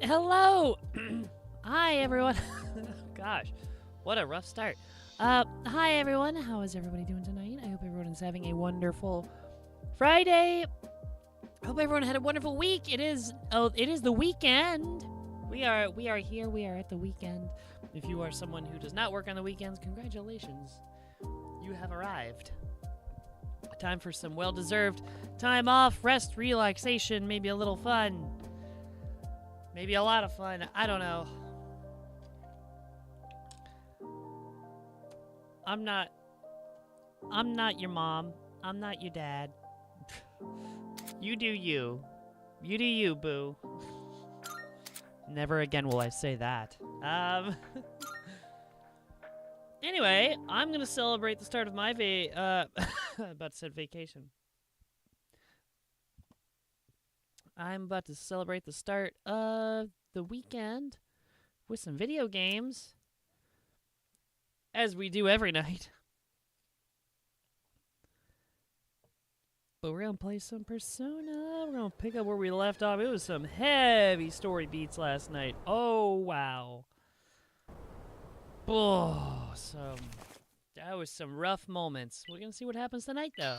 Hello! Hi, everyone. Gosh, what a rough start. Hi, everyone. How is everybody doing tonight? I hope everyone is having a wonderful Friday. Hope everyone had a wonderful week. It is the weekend. We are here. We are at the weekend. If you are someone who does not work on the weekends, congratulations. You have arrived. Time for some well-deserved time off, rest, relaxation, maybe a little fun. Maybe a lot of fun. I don't know. I'm not your mom. I'm not your dad. You do you. You do you, boo. Never again will I say that. Anyway, I'm gonna celebrate the start of my about to say vacation. I'm about to celebrate the start of the weekend with some video games, as we do every night. But we're going to play some Persona. We're going to pick up where we left off. It was some heavy story beats last night. Oh, wow. Oh, that was some rough moments. We're going to see what happens tonight, though.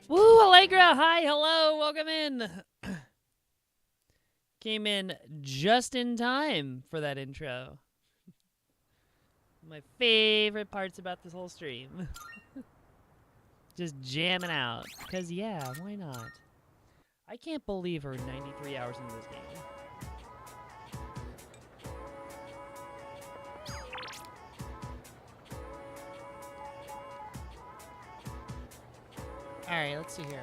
Woo, Allegra! Hi, hello, welcome in. Came in just in time for that intro. My favorite parts about this whole stream. Just jamming out. Because, yeah, why not? I can't believe we're 93 hours into this game. Alright, let's see here.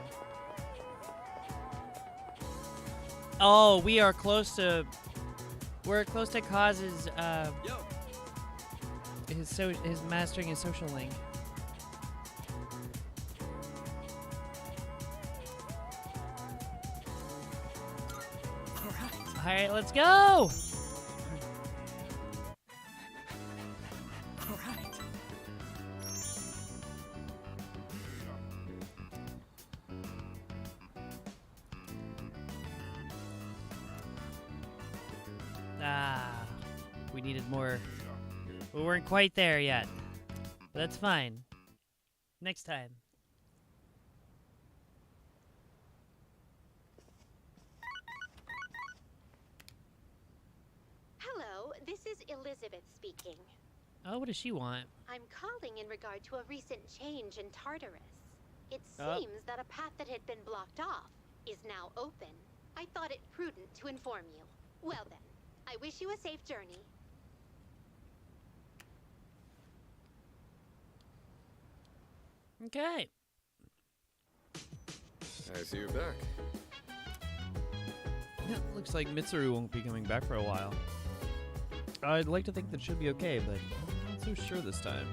Oh, we are close to... We're close to Cause's, his mastering his social link. Alright, let's go! We needed more. We weren't quite there yet. But that's fine. Next time. Hello, this is Elizabeth speaking. Oh, what does she want? I'm calling in regard to a recent change in Tartarus. It seems that a path that had been blocked off is now open. I thought it prudent to inform you. Well then, I wish you a safe journey. Okay. I see you're back. Yeah, looks like Mitsuru won't be coming back for a while. I'd like to think that should be okay, but I'm not so sure this time.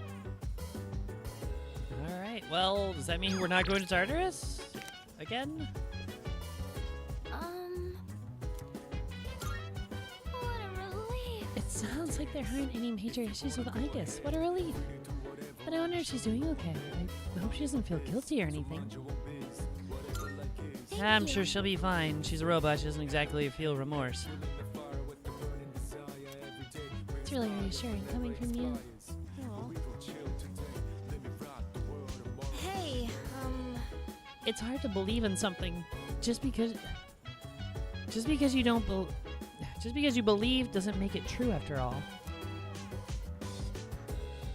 Alright, well, does that mean we're not going to Tartarus? Again? What a relief. It sounds like there aren't any major issues with Igus. What a relief. But I wonder if she's doing okay. I hope she doesn't feel guilty or anything. I'm sure she'll be fine. She's a robot. She doesn't exactly feel remorse. It's really reassuring coming from you. Aww. Hey, It's hard to believe in something just because you don't just because you believe doesn't make it true after all.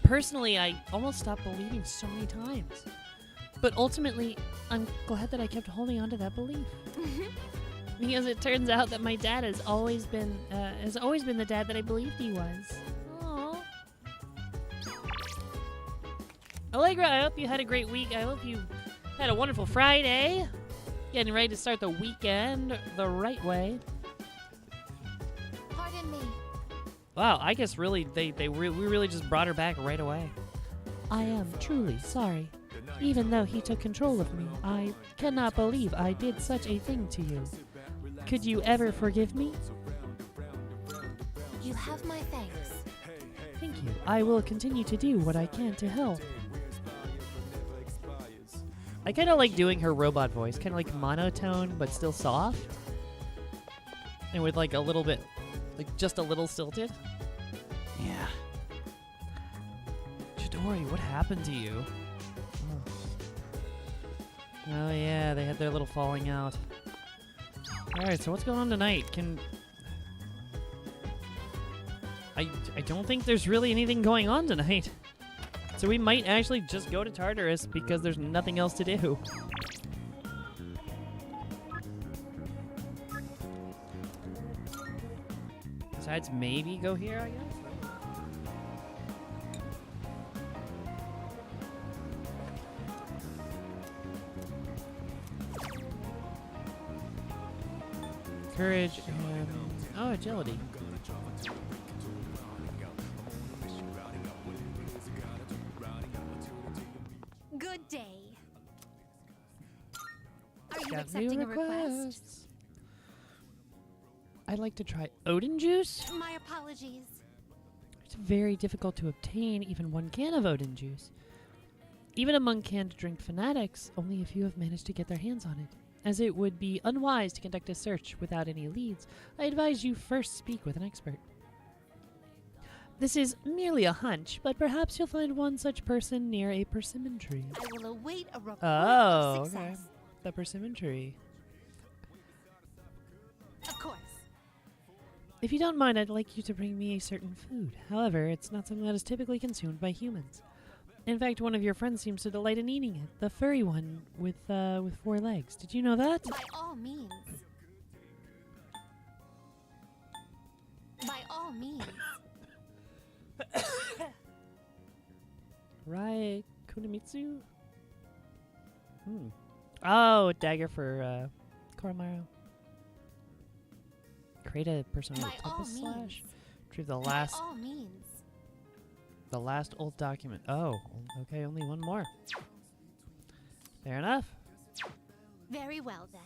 Personally, I almost stopped believing so many times. But ultimately, I'm glad that I kept holding on to that belief. Because it turns out that my dad has always been the dad that I believed he was. Aww. Allegra, I hope you had a great week. I hope you had a wonderful Friday. Getting ready to start the weekend the right way. pardon me. Wow, I guess really we really just brought her back right away. I am truly sorry. Even though he took control of me, I cannot believe I did such a thing to you. Could you ever forgive me? You have my thanks. Thank you. I will continue to do what I can to help. I kind of like doing her robot voice, kind of like monotone, but still soft. And with like a little bit, like just a little stilted. Yeah. Chidori, what happened to you? Oh yeah, they had their little falling out. Alright, so what's going on tonight? I don't think there's really anything going on tonight. So we might actually just go to Tartarus because there's nothing else to do. Besides maybe go here, I guess? courage, and agility. Good day. Are you Got accepting new a request? requests. I'd like to try Odin juice. My apologies. It's very difficult to obtain even one can of Odin juice. Even among canned drink fanatics, only a few have managed to get their hands on it. As it would be unwise to conduct a search without any leads, I advise you first speak with an expert. This is merely a hunch, but perhaps you'll find one such person near a persimmon tree. I will await a report Oh, of okay. success. The persimmon tree. Of course. If you don't mind, I'd like you to bring me a certain food. However, it's not something that is typically consumed by humans. In fact, one of your friends seems to delight in eating it. The furry one with 4 legs. Did you know that? By all means. By all means. Rai Kunimitsu? Oh, a dagger for Koromaru. Create a persona By with all Tempest Slash. means. Retrieve the By last all means. old document. Oh, okay, only one more. Fair enough. Very well then.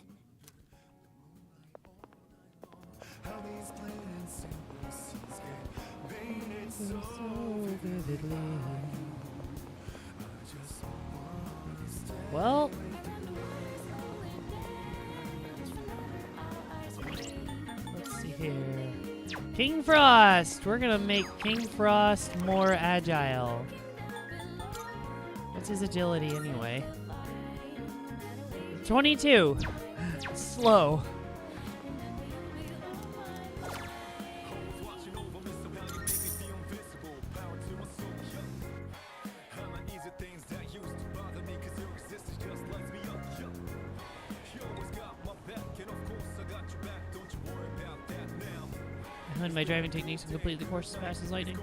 Well, let's see here. King Frost! We're gonna make King Frost more agile. What's his agility anyway? 22. Slow. I honed my driving techniques and completed the course as fast as lightning.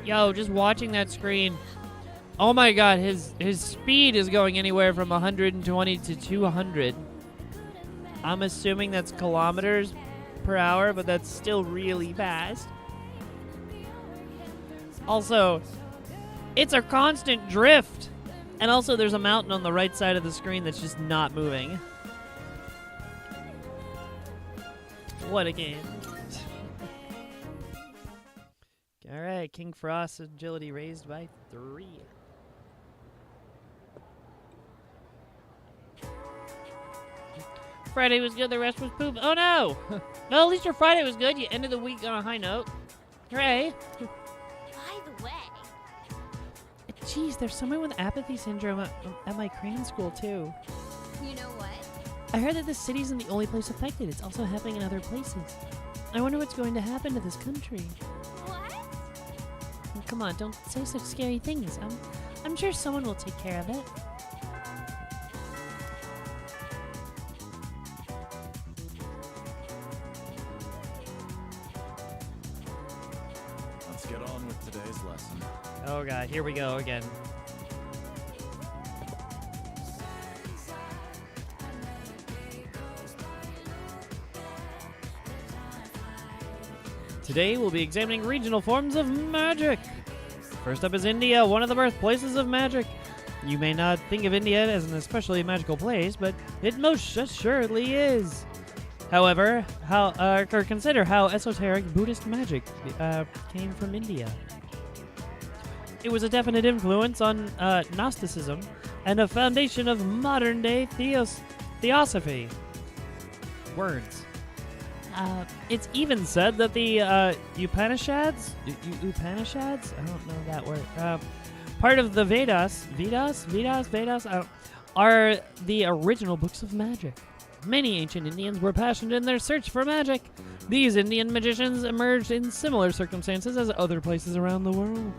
Yo, just watching that screen. Oh my god, his speed is going anywhere from 120 to 200. I'm assuming that's kilometers per hour, but that's still really fast. Also, it's a constant drift. And also there's a mountain on the right side of the screen that's just not moving. What a game. Alright, King Frost's agility raised by 3. Friday was good, the rest was poop. Oh no! No, at least your Friday was good. You ended the week on a high note. Hooray! By the way, Jeez, there's someone with apathy syndrome at my crane school too. you know what? I heard that this city isn't the only place affected. It's also happening in other places. I wonder what's going to happen to this country. What? Come on, don't say such scary things. I'm sure someone will take care of it. Let's get on with today's lesson. Oh god, here we go again. Today we'll be examining regional forms of magic. First up is India, one of the birthplaces of magic. You may not think of India as an especially magical place, but it most assuredly is. However, consider how esoteric Buddhist magic came from India. It was a definite influence on Gnosticism and a foundation of modern-day theosophy. Words. It's even said that the Upanishads? Upanishads? I don't know that word. Part of the Vedas, are the original books of magic. Many ancient Indians were passionate in their search for magic. These Indian magicians emerged in similar circumstances as other places around the world.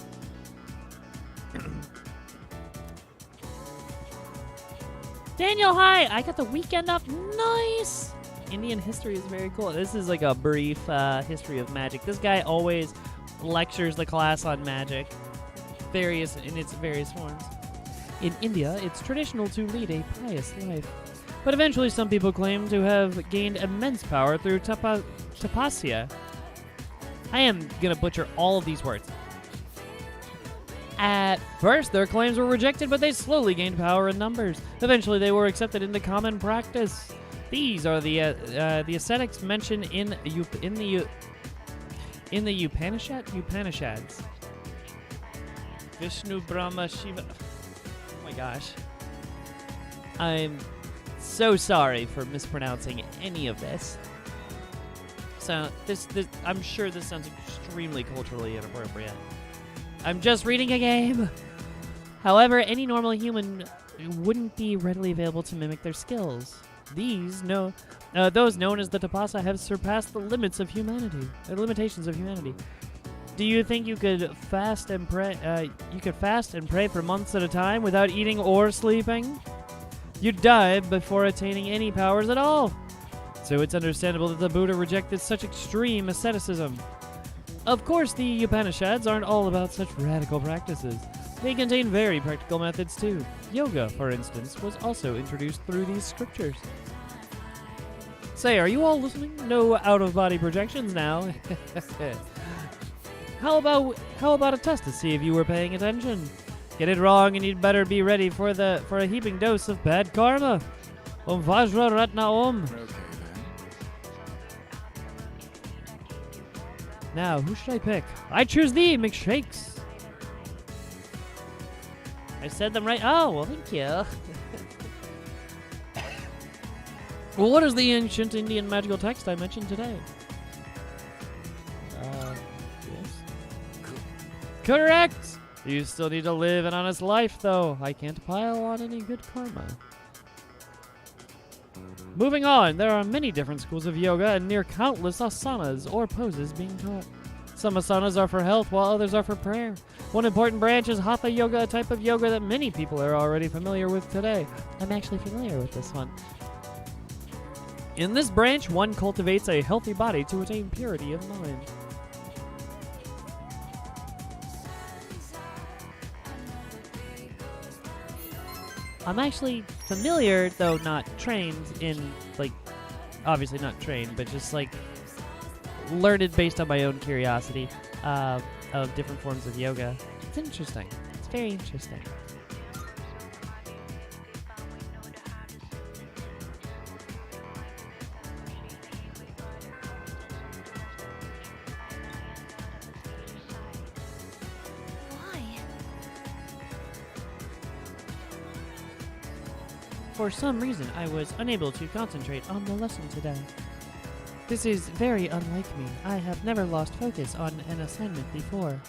Daniel, hi! I got the weekend up. Nice! Indian history is very cool. This is like a brief history of magic. This guy always lectures the class on magic, in its various forms. In India, it's traditional to lead a pious life. but eventually some people claim to have gained immense power through tapasya. I am gonna butcher all of these words. At first, their claims were rejected, but they slowly gained power in numbers. Eventually, they were accepted into common practice. These are the ascetics mentioned in the Upanishads. Vishnu, Brahma, Shiva. Oh my gosh. I'm so sorry for mispronouncing any of this. So this I'm sure this sounds extremely culturally inappropriate. I'm just reading a game. However, any normal human wouldn't be readily available to mimic their skills. Those known as the Tapasa have surpassed the limits of humanity, the limitations of humanity. Do you think you could fast and pray? You could fast and pray for months at a time without eating or sleeping? You'd die before attaining any powers at all. So it's understandable that the Buddha rejected such extreme asceticism. Of course, the Upanishads aren't all about such radical practices. They contain very practical methods too. Yoga, for instance, was also introduced through these scriptures. Say, are you all listening? No out-of-body projections now. How about a test to see if you were paying attention? Get it wrong and you'd better be ready for a heaping dose of bad karma. Om Vajra Ratna Om. Okay, then. Now, who should I pick? I choose thee, McShakes. I said them right. Oh, well, thank you. Well, what is the ancient Indian magical text I mentioned today? Yes. Correct! You still need to live an honest life, though. I can't pile on any good karma. Moving on, there are many different schools of yoga and near countless asanas or poses being taught. Some asanas are for health, while others are for prayer. One important branch is Hatha Yoga, a type of yoga that many people are already familiar with today. I'm actually familiar with this one. In this branch, one cultivates a healthy body to attain purity of mind. I'm actually familiar, though not trained in, like, obviously not trained, but just, like, learned based on my own curiosity of different forms of yoga. It's interesting. It's very interesting. For some reason, I was unable to concentrate on the lesson today. This is very unlike me. I have never lost focus on an assignment before.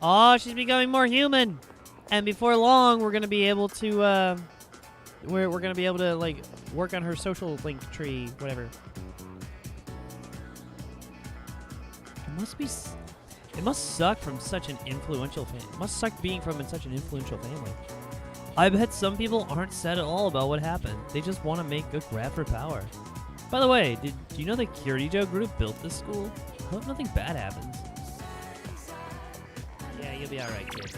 Oh, she's becoming more human. And before long, we're gonna be able to, we're gonna be able to, like, work on her social link tree, whatever. It must suck from such an influential family. It must suck being from such an influential family. I bet some people aren't sad at all about what happened. They just want to make a grab for power. By the way, do you know the Kirijo group built this school? I hope nothing bad happens. Yeah, you'll be alright, kid.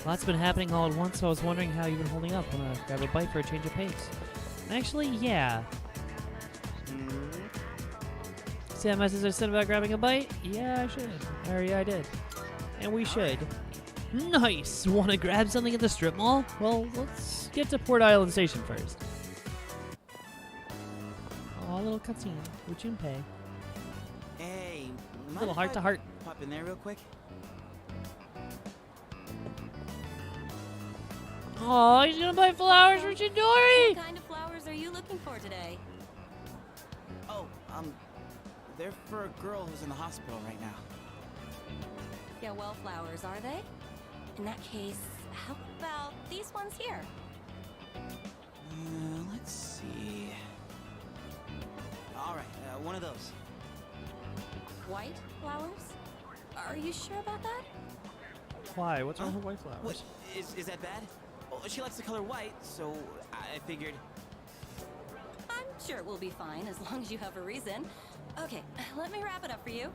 Lots been happening all at once, so I was wondering how you've been holding up. Want to grab a bite for a change of pace? Actually, yeah. See that message I said about grabbing a bite? Yeah, I should. Or yeah, I did. And we should. Nice! Want to grab something at the strip mall? Well, let's get to Port Island Station first. Oh, a little cutscene with Junpei. Hey, A little heart to heart. Pop in there real quick. Oh, he's gonna buy flowers for Chidori! What kind of flowers are you looking for today? Oh, they're for a girl who's in the hospital right now. Yeah, well, flowers, are they? In that case, how about these ones here? Let's see. All right, one of those. White flowers? Are you sure about that? Why? What's wrong with white flowers? What? Is that bad? Well, she likes the color white, so I figured. I'm sure we'll be fine as long as you have a reason. Okay, let me wrap it up for you.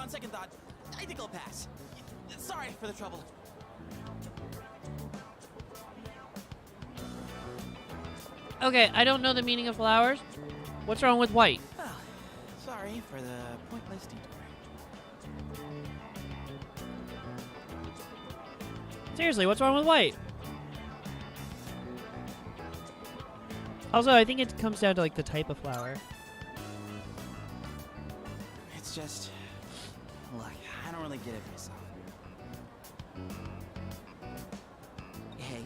on second thought, I think I'll pass. Sorry for the trouble. Okay, I don't know the meaning of flowers. What's wrong with white? Well, sorry for the pointless detour. Seriously, what's wrong with white? Also, I think it comes down to like the type of flower. It's just, look, I don't really get it myself. Hey,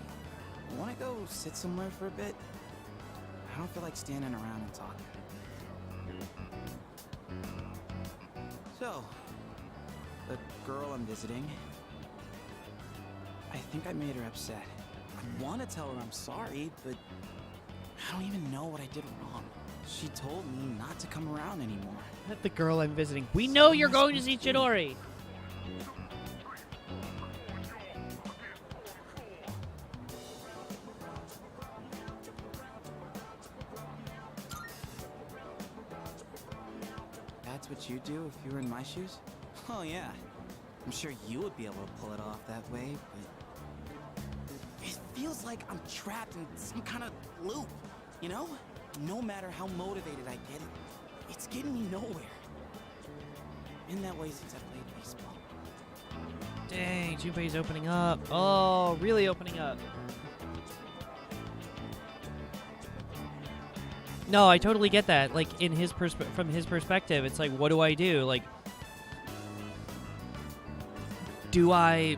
wanna go sit somewhere for a bit? I don't feel like standing around and talking. So, the girl I'm visiting, I think I made her upset. I want to tell her I'm sorry, but I don't even know what I did wrong. She told me not to come around anymore. Not the girl I'm visiting. We know you're going to see Chidori. That's what you'd do if you were in my shoes? Oh yeah. I'm sure you would be able to pull it off that way, but it feels like I'm trapped in some kind of loop, you know? No matter how motivated I get, it's getting me nowhere. Been that way since I played baseball. Dang, Junpei's opening up. Oh, really opening up. No, I totally get that. Like in his from his perspective, it's like, what do I do? Like, do I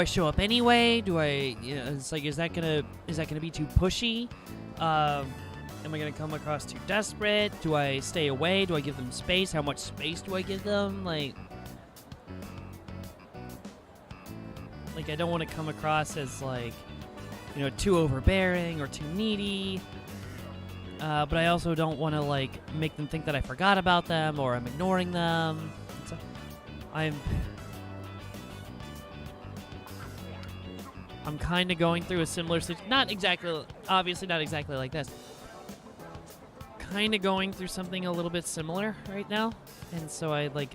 show up anyway? Do I? You know, it's like, is that gonna be too pushy? Am I gonna come across too desperate? Do I stay away? Do I give them space? How much space do I give them? Like I don't want to come across as like, you know, too overbearing or too needy. But I also don't want to like make them think that I forgot about them or I'm ignoring them. I'm kind of going through a similar situation. Obviously not exactly like this. Kind of going through something a little bit similar right now. And so I like,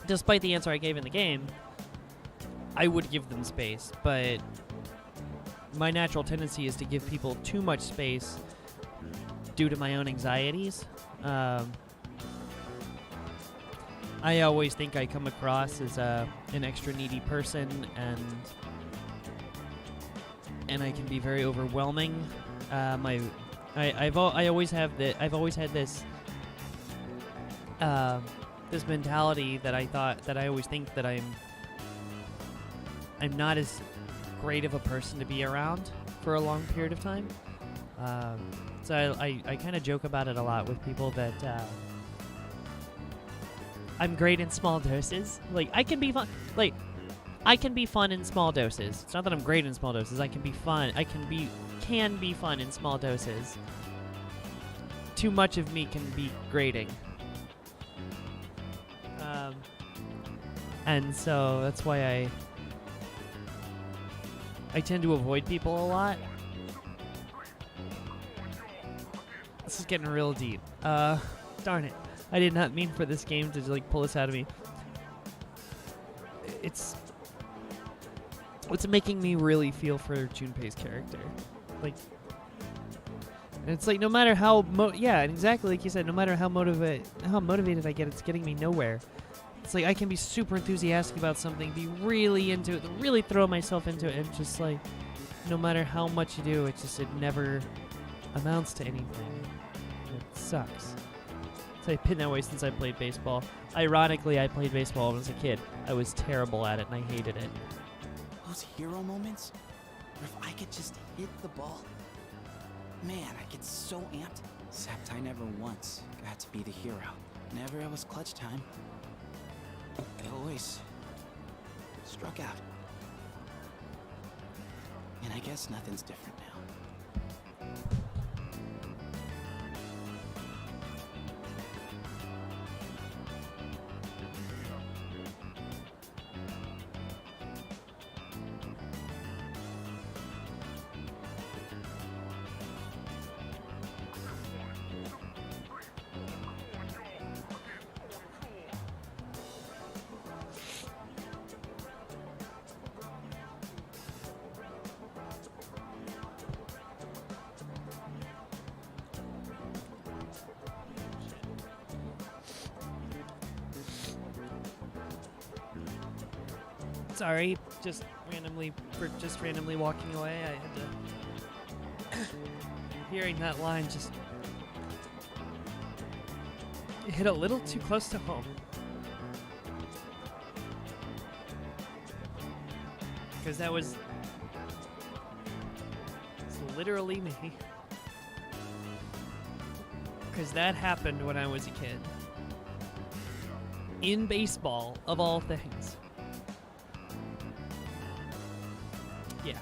despite the answer I gave in the game, I would give them space, but my natural tendency is to give people too much space due to my own anxieties. I always think I come across as an extra needy person, and I can be very overwhelming. I've always had this this mentality that I always think that I'm not as great of a person to be around for a long period of time. So I kind of joke about it a lot with people that I'm great in small doses. Like, I can be fun. Like, I can be fun in small doses. It's not that I'm great in small doses. I can be fun. I can be fun in small doses. Too much of me can be grating. And so that's why I tend to avoid people a lot. This is getting real deep. Darn it. I did not mean for this game to like pull this out of me. It's making me really feel for Junpei's character. Like, and it's like, no matter how exactly like you said, no matter how motivated I get, it's getting me nowhere. It's like I can be super enthusiastic about something, be really into it, really throw myself into it, and just like, no matter how much you do, it never amounts to anything. It sucks. So I've been that way since I played baseball. Ironically, I played baseball when I was a kid. I was terrible at it, and I hated it. Those hero moments, where if I could just hit the ball, man, I get so amped. Except I never once got to be the hero. Never it was clutch time. I always struck out. And I guess nothing's different now. Sorry, just randomly walking away. I had to. Hearing that line just hit a little too close to home. Because that was literally me. Because that happened when I was a kid. In baseball, of all things. Yeah.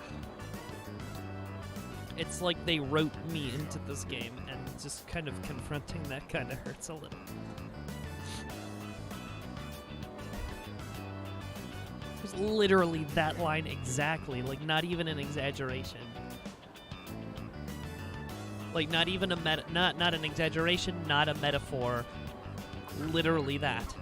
It's like they wrote me into this game, and just kind of confronting that kind of hurts a little. It's literally that line exactly, like not even an exaggeration. Like not even a not an exaggeration, not a metaphor. Literally that.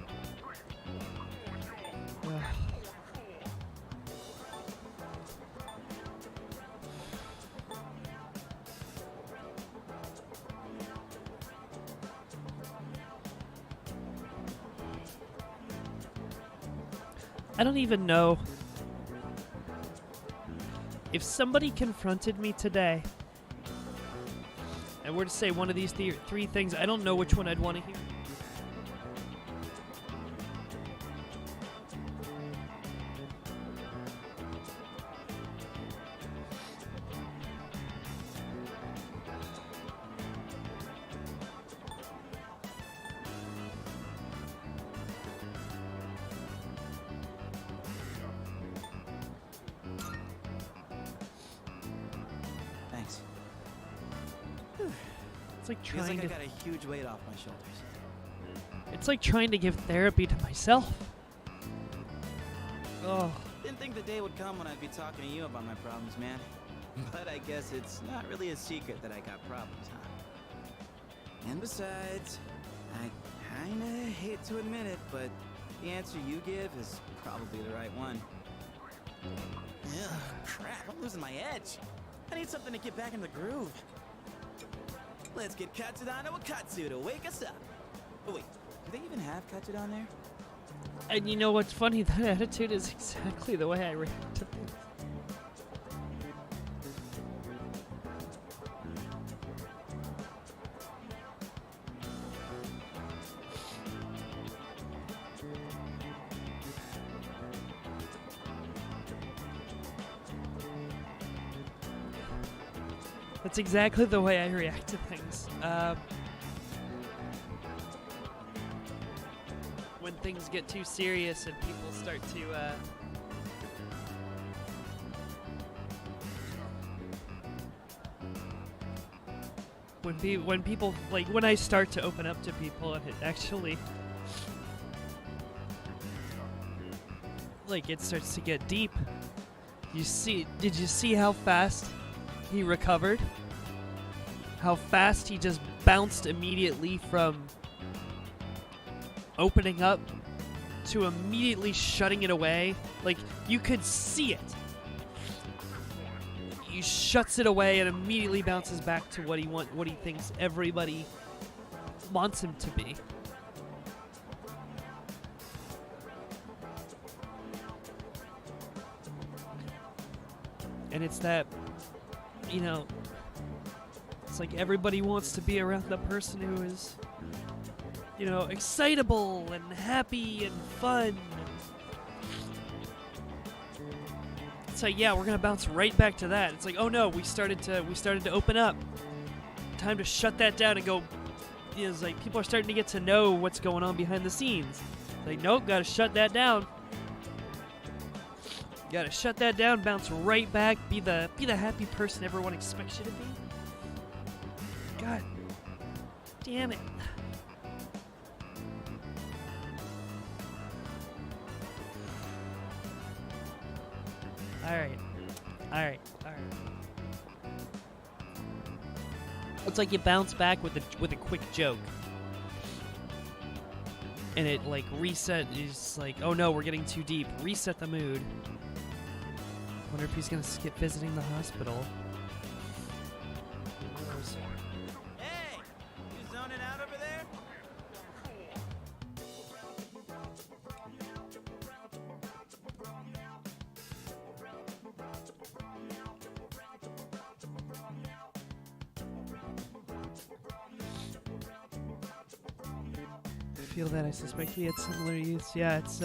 I don't even know if somebody confronted me today and were to say one of these three things. I don't know which one I'd want to hear. Thanks. It's like Feels trying like I to. got a huge weight off my shoulders. It's like trying to give therapy to myself. Oh, Didn't think the day would come when I'd be talking to you about my problems, man. But I guess it's not really a secret that I got problems, huh? And besides, I kinda hate to admit it, but the answer you give is probably the right one. Ugh, crap, I'm losing my edge. I need something to get back in the groove. Let's get Katsudan to a katsu to wake us up. Oh wait, do they even have Katsudan there? and you know what's funny? That attitude is exactly the way I react to things. That's exactly the way I react to things. When things get too serious and people start to, when people, like, when I start to open up to people and it actually, like, it starts to get deep. Did you see how fast he recovered? How fast he just bounced immediately from opening up to immediately shutting it away. Like, you could see it. He shuts it away and immediately bounces back to what he thinks everybody wants him to be. And it's that, you know, it's like everybody wants to be around the person who is, you know, excitable and happy and fun. It's like, yeah, we're gonna bounce right back to that. It's like, oh no, we started to open up. Time to shut that down and go. You know, it's like people are starting to get to know what's going on behind the scenes. It's like, nope, gotta shut that down. Gotta shut that down, bounce right back, be the happy person everyone expects you to be. God damn it. Alright. It's like you bounce back with a quick joke. And it like reset is like, oh no, we're getting too deep. Reset the mood. Wonder if he's gonna skip visiting the hospital. Hey! You zoning out over there? feel that. I suspect we had similar youths. Yeah, it's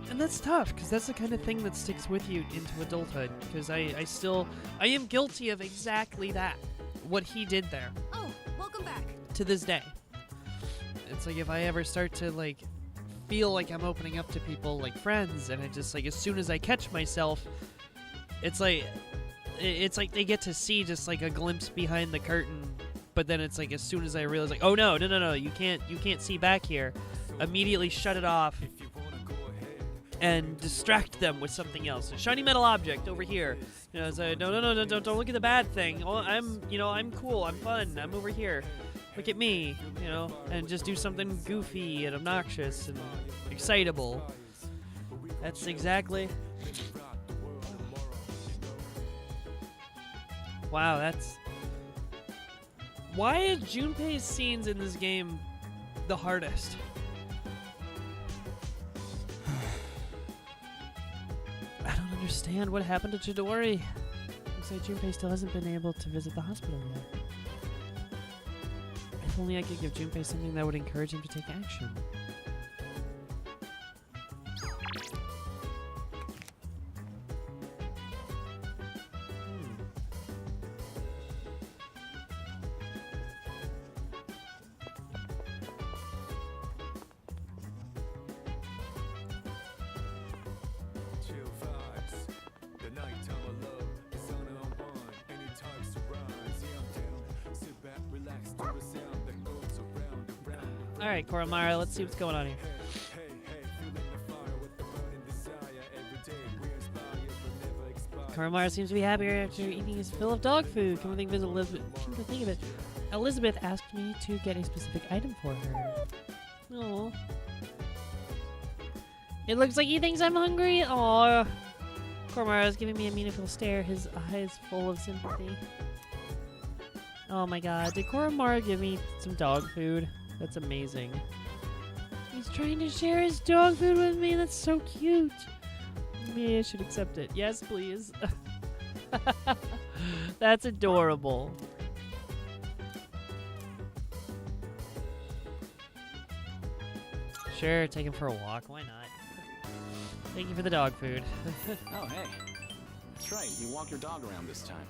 and that's tough, because that's the kind of thing that sticks with you into adulthood. Because I am guilty of exactly that. What he did there. Oh, welcome back. To this day. It's like if I ever start to like feel like I'm opening up to people like friends, and I just like as soon as I catch myself, it's like they get to see just like a glimpse behind the curtain, but then it's like as soon as I realize like, oh no, you can't see back here, immediately shut it off and distract them with something else. A shiny metal object over here. You know, say, no, don't look at the bad thing. Oh, I'm cool, I'm fun, I'm over here. Look at me, you know, and just do something goofy and obnoxious and excitable. That's exactly. Wow, that's. Why is Junpei's scenes in this game the hardest? I don't understand what happened to Chidori. Looks like Junpei still hasn't been able to visit the hospital yet. If only I could give Junpei something that would encourage him to take action. Alright, Koromaru, let's see what's going on here. Koromaru seems to be happier after eating his fill of dog food. Come and visit Elizabeth. Come to think of it, Elizabeth asked me to get a specific item for her. Oh. It looks like he thinks I'm hungry. Aw. Koromaru is giving me a meaningful stare, his eyes full of sympathy. Oh my god, did Koromaru give me some dog food? That's amazing. He's trying to share his dog food with me. That's so cute. Maybe I should accept it. Yes, please. That's adorable. Sure, take him for a walk. Why not? Thank you for the dog food. Oh, hey. That's right. You walk your dog around this time.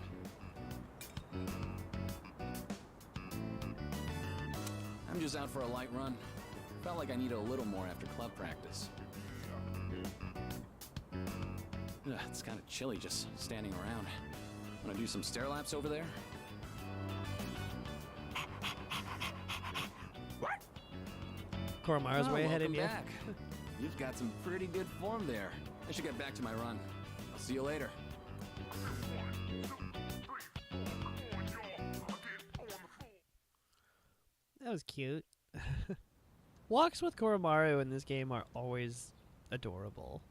I'm just out for a light run. Felt like I needed a little more after club practice. Ugh, it's kind of chilly just standing around. Wanna do some stair laps over there? Koromaru's way ahead of you. Back. You've got some pretty good form there. I should get back to my run. I'll see you later. That was cute. Walks with Koromaru in this game are always adorable.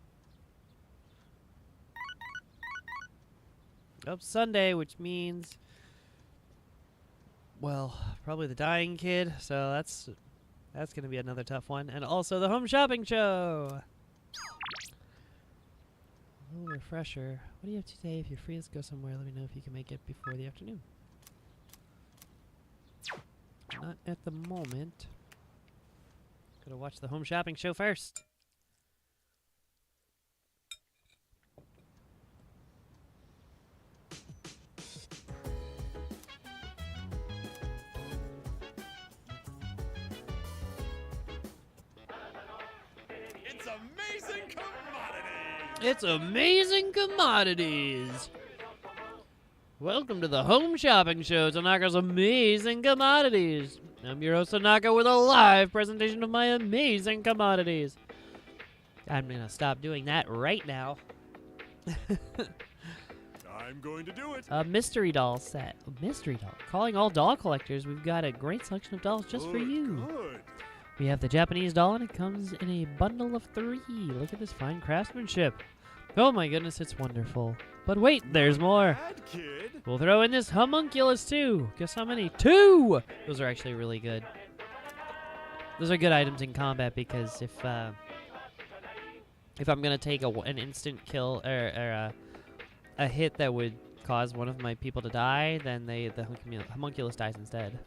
Oh, Sunday, which means, well, probably the dying kid. So that's going to be another tough one. And also the home shopping show. A little refresher. What do you have today? If you're free, let's go somewhere. Let me know if you can make it before the afternoon. Not at the moment. Gotta watch the home shopping show first. It's amazing commodities! It's amazing commodities! Welcome to the home shopping show, Tanaka's Amazing Commodities. I'm your host, Tanaka, with a live presentation of my amazing commodities. I'm gonna stop doing that right now. I'm going to do it. A mystery doll set. A mystery doll. Calling all doll collectors, we've got a great selection of dolls just for you. Good. We have the Japanese doll, and it comes in a bundle of 3. Look at this fine craftsmanship. Oh my goodness, it's wonderful. But wait, there's more. Bad kid. We'll throw in this homunculus too. Guess how many? 2! Those are actually really good. Those are good items in combat because if I'm gonna take an instant kill or a hit that would cause one of my people to die, then the homunculus dies instead.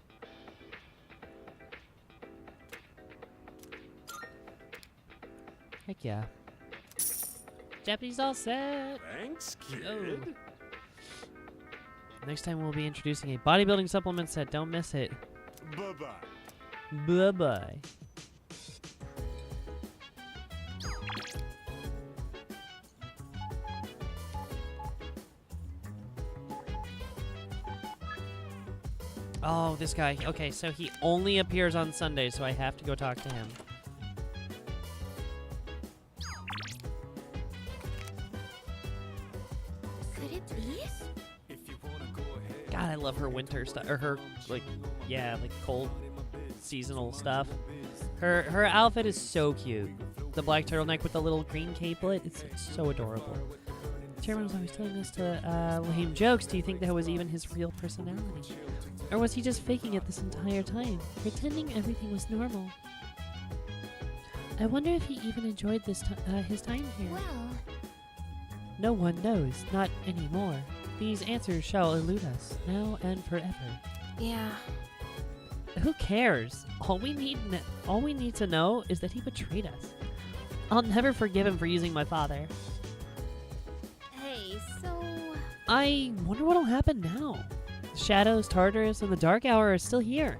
Heck yeah. Japanese all set. Thanks, kid. Oh. Next time we'll be introducing a bodybuilding supplement set. Don't miss it. Bye-bye. Bye-bye. Oh, this guy. Okay, so he only appears on Sunday, so I have to go talk to him. Could it be? God, I love her winter stuff, or her, like, yeah, like cold seasonal stuff. Her outfit is so cute. The black turtleneck with the little green capelet, it's so adorable. Chairman was always telling us to lame jokes. Do you think that was even his real personality? Or was he just faking it this entire time, pretending everything was normal? I wonder if he even enjoyed this his time here. Well, No one knows, not anymore. These answers shall elude us, now and forever. yeah. Who cares? All we need to know is that he betrayed us. I'll never forgive him for using my father. Hey, so... I wonder what'll happen now. The shadows, Tartarus, and the Dark Hour are still here.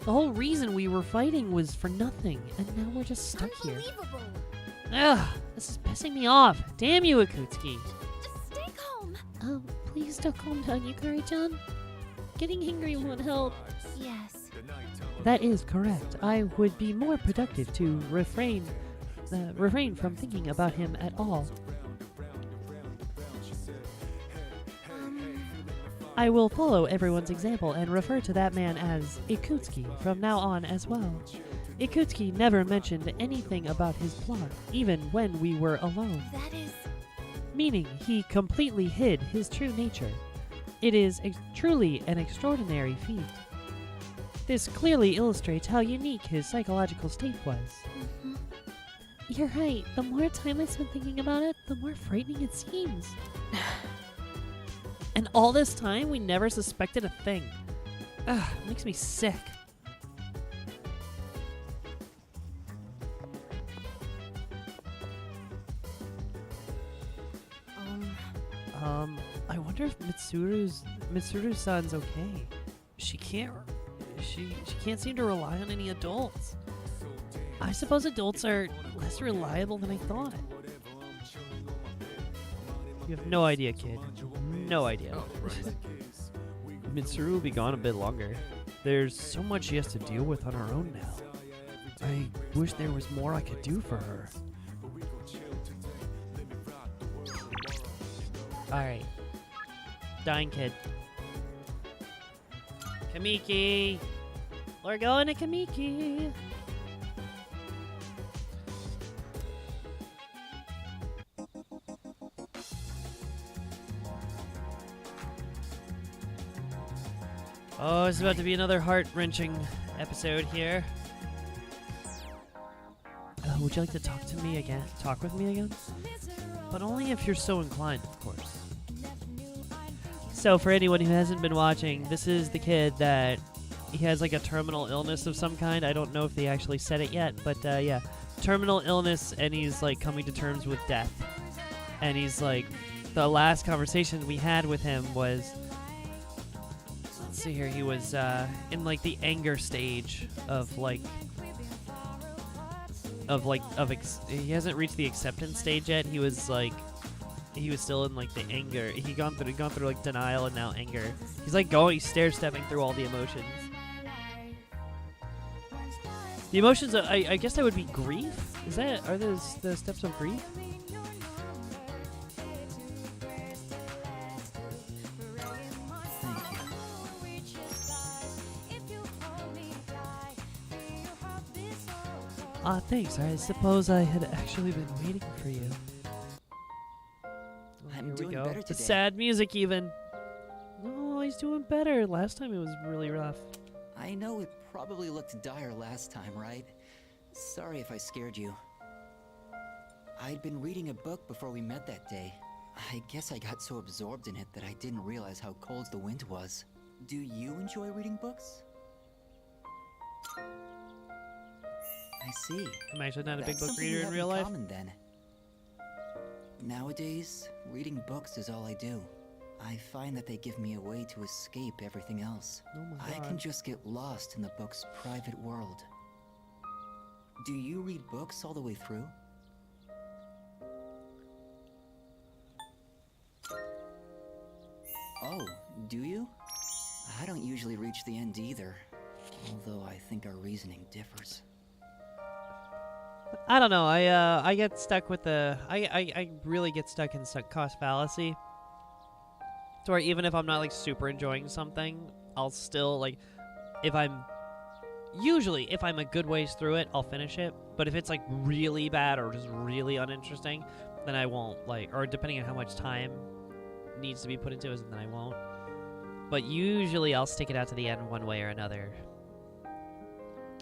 The whole reason we were fighting was for nothing, and now we're just stuck here. Unbelievable. Ugh, this is pissing me off. Damn you, Akutsuki. Just stay calm. Please don't calm down, Yukari-chan. Getting angry won't help. Yes. That is correct. I would be more productive to refrain from thinking about him at all. I will follow everyone's example and refer to that man as Ikutsuki from now on as well. Ikutsuki never mentioned anything about his plot, even when we were alone. That is... Meaning he completely hid his true nature. It is truly an extraordinary feat. This clearly illustrates how unique his psychological state was. Mm-hmm. You're right. The more time I spend thinking about it, the more frightening it seems. And all this time, we never suspected a thing. Ugh, it makes me sick. I wonder if Mitsuru-san's okay. She can't seem to rely on any adults. I suppose adults are less reliable than I thought. You have no idea, kid. No idea. Mitsuru will be gone a bit longer. There's so much she has to deal with on her own now. I wish there was more I could do for her. Alright. Dying kid. Kamiki! We're going to Kamiki! Oh, it's about to be another heart-wrenching episode here. Would you like to talk to me again? Talk with me again? But only if you're so inclined, of course. So, for anyone who hasn't been watching, this is the kid that he has like a terminal illness of some kind. I don't know if they actually said it yet, but yeah, terminal illness, and he's like coming to terms with death. And he's like, the last conversation we had with him was, let's see here, he was in like the anger stage of he hasn't reached the acceptance stage yet. He was still in like the anger. He'd gone through like denial and now anger. He's like he's stair-stepping through all the emotions. The emotions, I guess that would be grief? Are those the steps of grief? Thanks. I suppose I had actually been waiting for you. I'm Here we doing go. better The today. sad music even. Oh, he's doing better. Last time it was really rough. I know it probably looked dire last time, right? Sorry if I scared you. I'd been reading a book before we met that day. I guess I got so absorbed in it that I didn't realize how cold the wind was. Do you enjoy reading books? I see. I'm actually not a big That's book something reader we in have real life. common, then. Nowadays, reading books is all I do. I find that they give me a way to escape everything else. Oh my I god. can just get lost in the book's private world. Do you read books all the way through? Oh, do you? I don't usually reach the end either, although I think our reasoning differs. I don't know. I get stuck with the I really get stuck in sunk cost fallacy. To where even if I'm not like super enjoying something, I'll still like if I'm a good ways through it, I'll finish it. But if it's like really bad or just really uninteresting, then I won't like, or depending on how much time needs to be put into it, then I won't. But usually I'll stick it out to the end one way or another.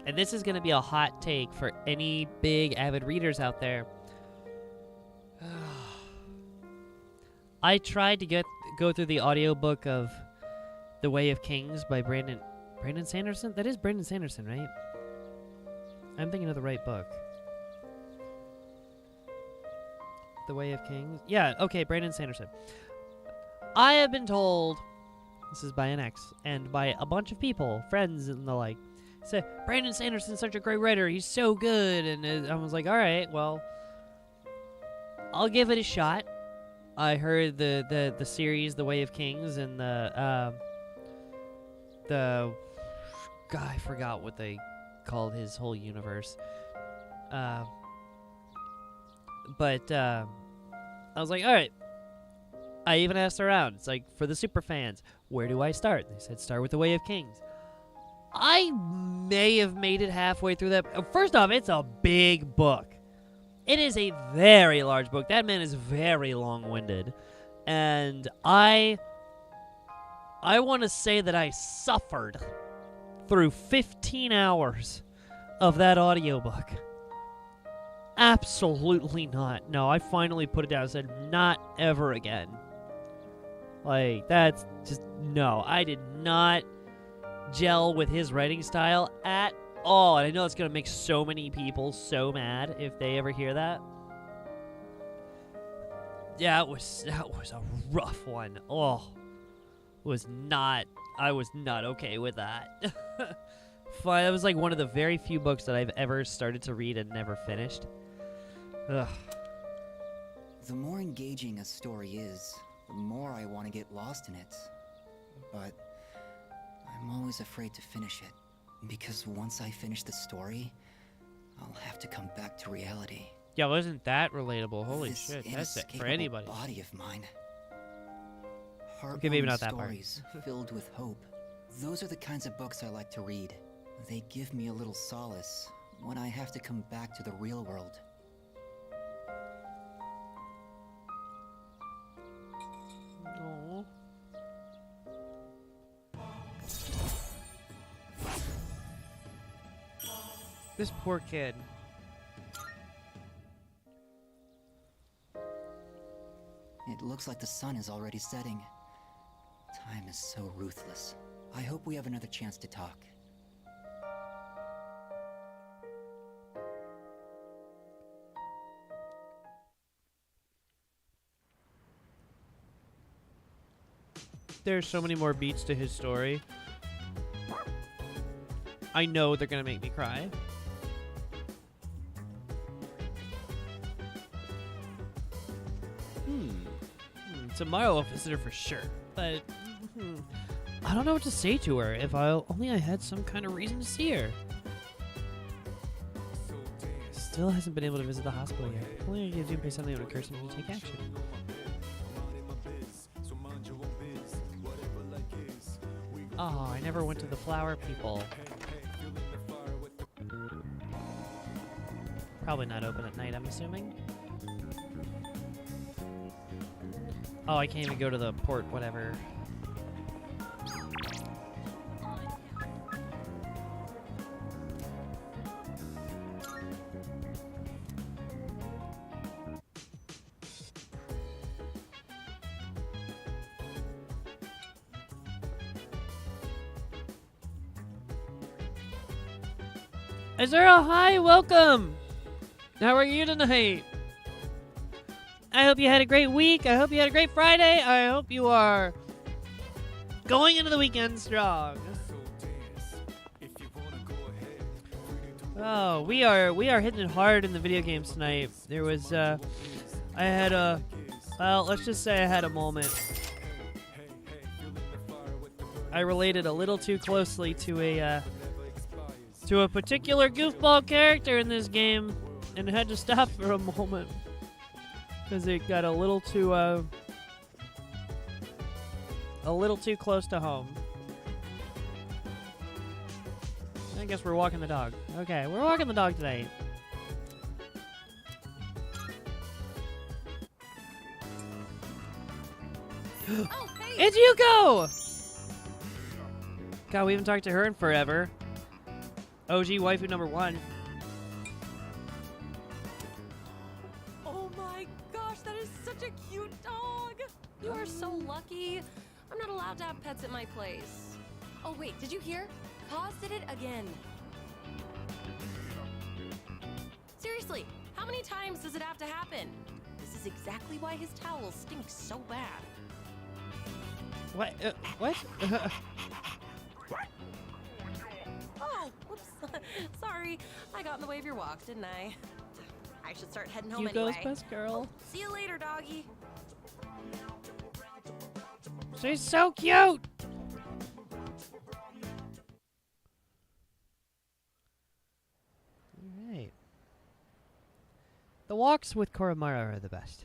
And this is going to be a hot take for any big avid readers out there. I tried to go through the audiobook of The Way of Kings by Brandon Sanderson? That is Brandon Sanderson, right? I'm thinking of the right book. The Way of Kings? Yeah, okay, Brandon Sanderson. I have been told, this is by an ex, and by a bunch of people, friends and the like, say, Brandon Sanderson's such a great writer, he's so good, and I was like, alright, well, I'll give it a shot. I heard the series, The Way of Kings, and the God, I forgot what they called his whole universe. But I was like, alright. I even asked around. It's like, for the super fans, where do I start? They said, start with The Way of Kings. I may have made it halfway through that. First off, it's a big book. It is a very large book. That man is very long-winded. And I want to say that I suffered through 15 hours of that audiobook. Absolutely not. No, I finally put it down and said, not ever again. Like, that's just, no. I did not gel with his writing style at all. And I know it's going to make so many people so mad if they ever hear that. Yeah, that was a rough one. Oh, I was not okay with that. Fine, that was like one of the very few books that I've ever started to read and never finished. Ugh. The more engaging a story is, the more I want to get lost in it. But I'm always afraid to finish it, because once I finish the story, I'll have to come back to reality. Yeah, wasn't that relatable? Holy This shit, that's it for inescapable anybody. body of mine. Okay, maybe Heartwarming not that part. stories filled with hope. Those are the kinds of books I like to read. They give me a little solace when I have to come back to the real world. Aw. This poor kid. It looks like the sun is already setting. Time is so ruthless. I hope we have another chance to talk. There's so many more beats to his story. I know they're gonna make me cry. It's a Mario visitor for sure, but I don't know what to say to her. If only I had some kind of reason to see her. Still hasn't been able to visit the hospital yet. Only I can do something that would encourage him to take action. Oh, I never went to the flower people. Probably not open at night, I'm assuming. Oh, I can't even go to the port, whatever. Azura, hi, welcome. How are you tonight? I hope you had a great week. I hope you had a great Friday. I hope you are going into the weekend strong. Oh, we are hitting it hard in the video games tonight. There was I had a let's just say I had a moment. I related a little too closely to a particular goofball character in this game and had to stop for a moment because it got a little too close to home. I guess we're walking the dog. Okay, we're walking the dog today. Oh, hey! It's Yuko! God, we haven't talked to her in forever. OG waifu number 1. Oh my gosh, that is such a cute dog! You are so lucky. I'm not allowed to have pets at my place. Oh wait, did you hear? Paz did it again. Seriously, how many times does it have to happen? This is exactly why his towel stinks so bad. What? What? Oh, whoops. Sorry, I got in the way of your walk, didn't I? I should start heading home Yuko's anyway. best girl. See you later, doggy. She's so cute! Alright. The walks with Koromara are the best.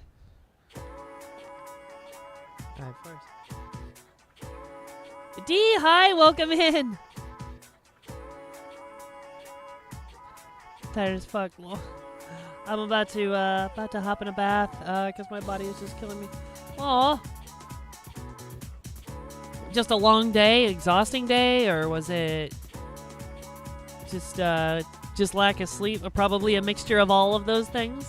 Alright, first. D, hi, welcome in! Tired as fuck. Well, I'm about to hop in a bath, cause my body is just killing me. Aw. Just a long day, exhausting day, or was it just lack of sleep, or probably a mixture of all of those things?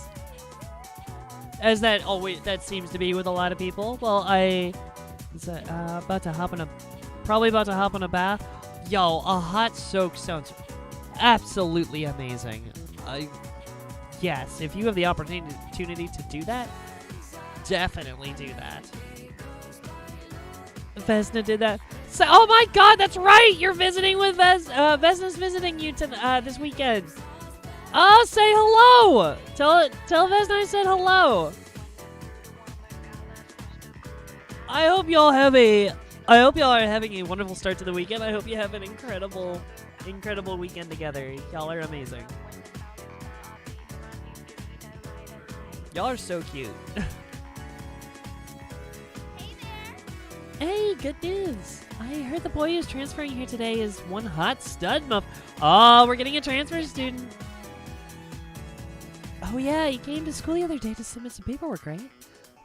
As that always that seems to be with a lot of people. Well, about to hop in a bath. Yo, a hot soak sounds absolutely amazing. Yes, if you have the opportunity to do that, definitely do that. Vesna did that. So, oh my God, that's right! You're visiting with Vesna's visiting you this weekend. Oh, say hello! Tell Vesna I said hello. I hope y'all are having a wonderful start to the weekend. I hope you have an incredible weekend together. Y'all are amazing. Y'all are so cute. Hey, good news. I heard the boy who's transferring here today is one hot stud muff. Oh, we're getting a transfer student. Oh yeah, he came to school the other day to submit some paperwork, right?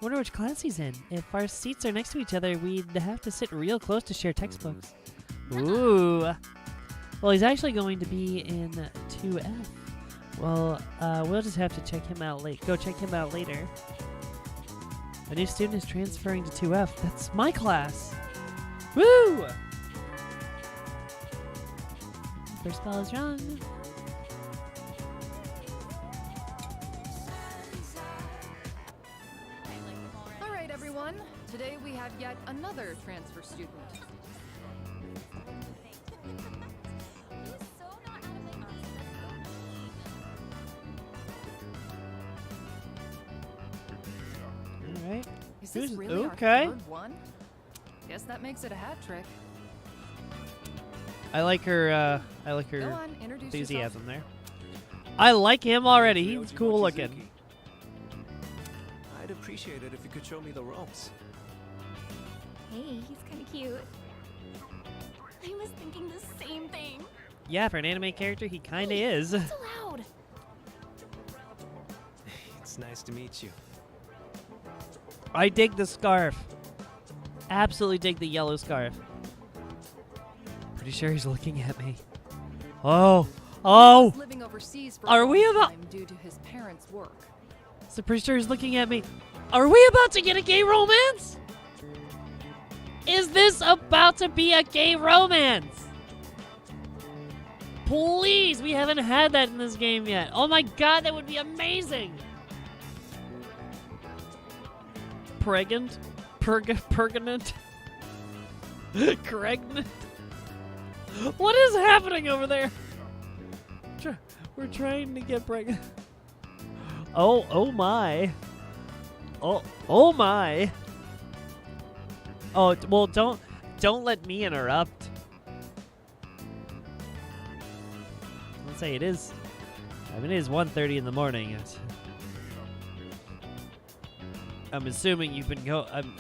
Wonder which class he's in. If our seats are next to each other, we'd have to sit real close to share textbooks. Ooh. Well, he's actually going to be in 2F. Well, we'll just have to check him out Go check him out later. A new student is transferring to 2F. That's my class. Woo! First bell is rung. All right, everyone. Today we have yet another transfer student. All right. Is this Who's- really okay. our third one? Guess that makes it a hat trick. I like her. Go on, introduce Enthusiasm there. I like him already. He's cool looking. I'd appreciate it if you could show me the ropes. Hey, he's kind of cute. I was thinking the same thing. Yeah, for an anime character, he kind of is. So loud. It's nice to meet you. I dig the scarf. Absolutely dig the yellow scarf. Pretty sure he's looking at me. Oh. Oh. He's living overseas for Are a we long about- time due to his parents' work. So pretty sure he's looking at me. Are we about to get a gay romance? Is this about to be a gay romance? Please, we haven't had that in this game yet. Oh my god, that would be amazing. Pregnant? Pregnant? Pregnant? What is happening over there? We're trying to get pregnant. Oh my. Oh my. Oh, well, don't let me interrupt. Let's say it is. I mean, it is 1:30 in the morning. I'm assuming you've been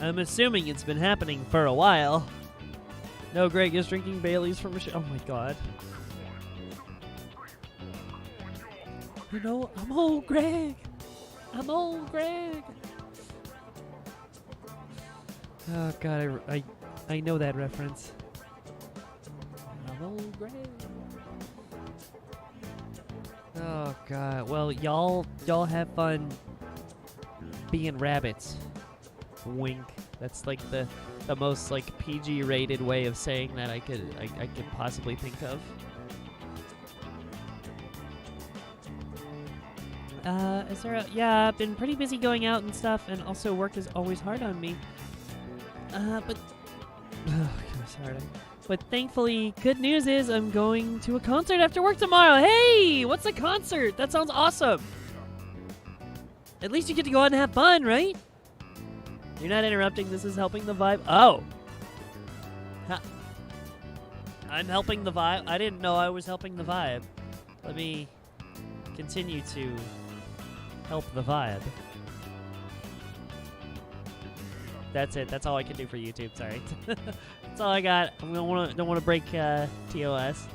I'm assuming it's been happening for a while. No, Greg is drinking Bailey's from a Oh my god. You know, I'm old Greg. I'm old Greg. Oh god, I know that reference. I'm old Greg. Oh god. Well, y'all have fun being rabbits. Wink. That's like the most like PG rated way of saying that I could possibly think of. Is there yeah, I've been pretty busy going out and stuff, and also work is always hard on me. But But thankfully, good news is I'm going to a concert after work tomorrow. Hey, what's a concert? That sounds awesome. At least you get to go out and have fun, right? You're not interrupting. This is helping the vibe. Oh. I'm helping the vibe. I didn't know I was helping the vibe. Let me continue to help the vibe. That's it. That's all I can do for YouTube. Sorry. That's all I got. I don't want to break TOS.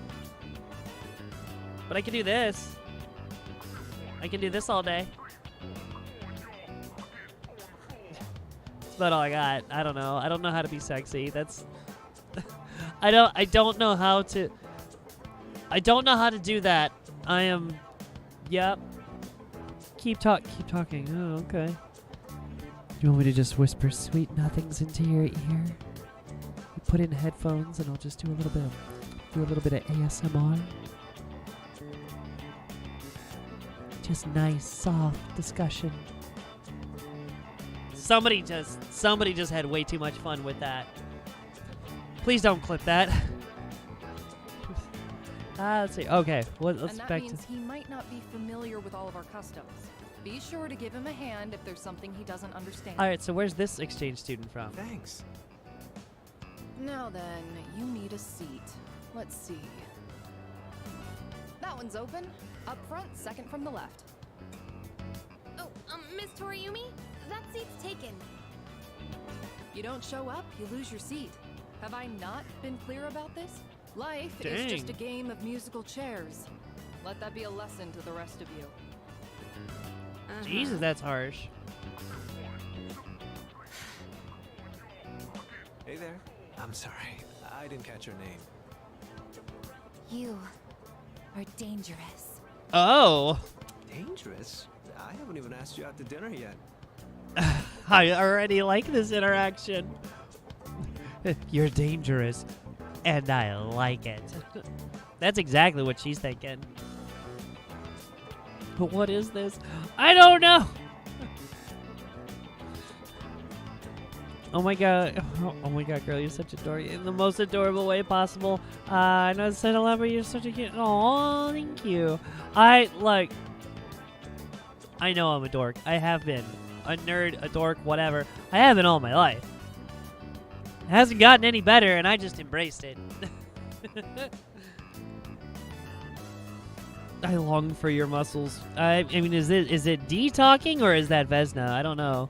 But I can do this. I can do this all day. That's about all I got. I don't know. I don't know how to be sexy. That's I don't know how to do that. I am yep. Keep talking. Oh, okay. You want me to just whisper sweet nothings into your ear? You put in headphones and I'll just do a little bit of ASMR. Just nice, soft discussion. Somebody just had way too much fun with that. Please don't clip that. Let's see. Okay, let's and that back means to. he might not be familiar with all of our customs. Be sure to give him a hand if there's something he doesn't understand. All right, so where's this exchange student from? Thanks. Now then, you need a seat. Let's see. That one's open. Up front, second from the left. Oh, Miss Toriumi? That seat's taken. You don't show up, you lose your seat. Have I not been clear about this? Life Dang. is just a game of musical chairs. Let that be a lesson to the rest of you. Jesus, that's harsh. Hey there. I'm sorry. I didn't catch your name. You are dangerous. Oh. Dangerous? I haven't even asked you out to dinner yet. I already like this interaction. You're dangerous, and I like it. That's exactly what she's thinking. But what is this? I don't know. Oh my god. Oh my god, girl, you're such a dork in the most adorable way possible. I know I said a lot, but you're such a cute. Oh, thank you. I know I'm a dork. I have been. A nerd, a dork, whatever. I have been all my life. It hasn't gotten any better, and I just embraced it. I long for your muscles. I mean, is it D talking or is that Vesna? I don't know.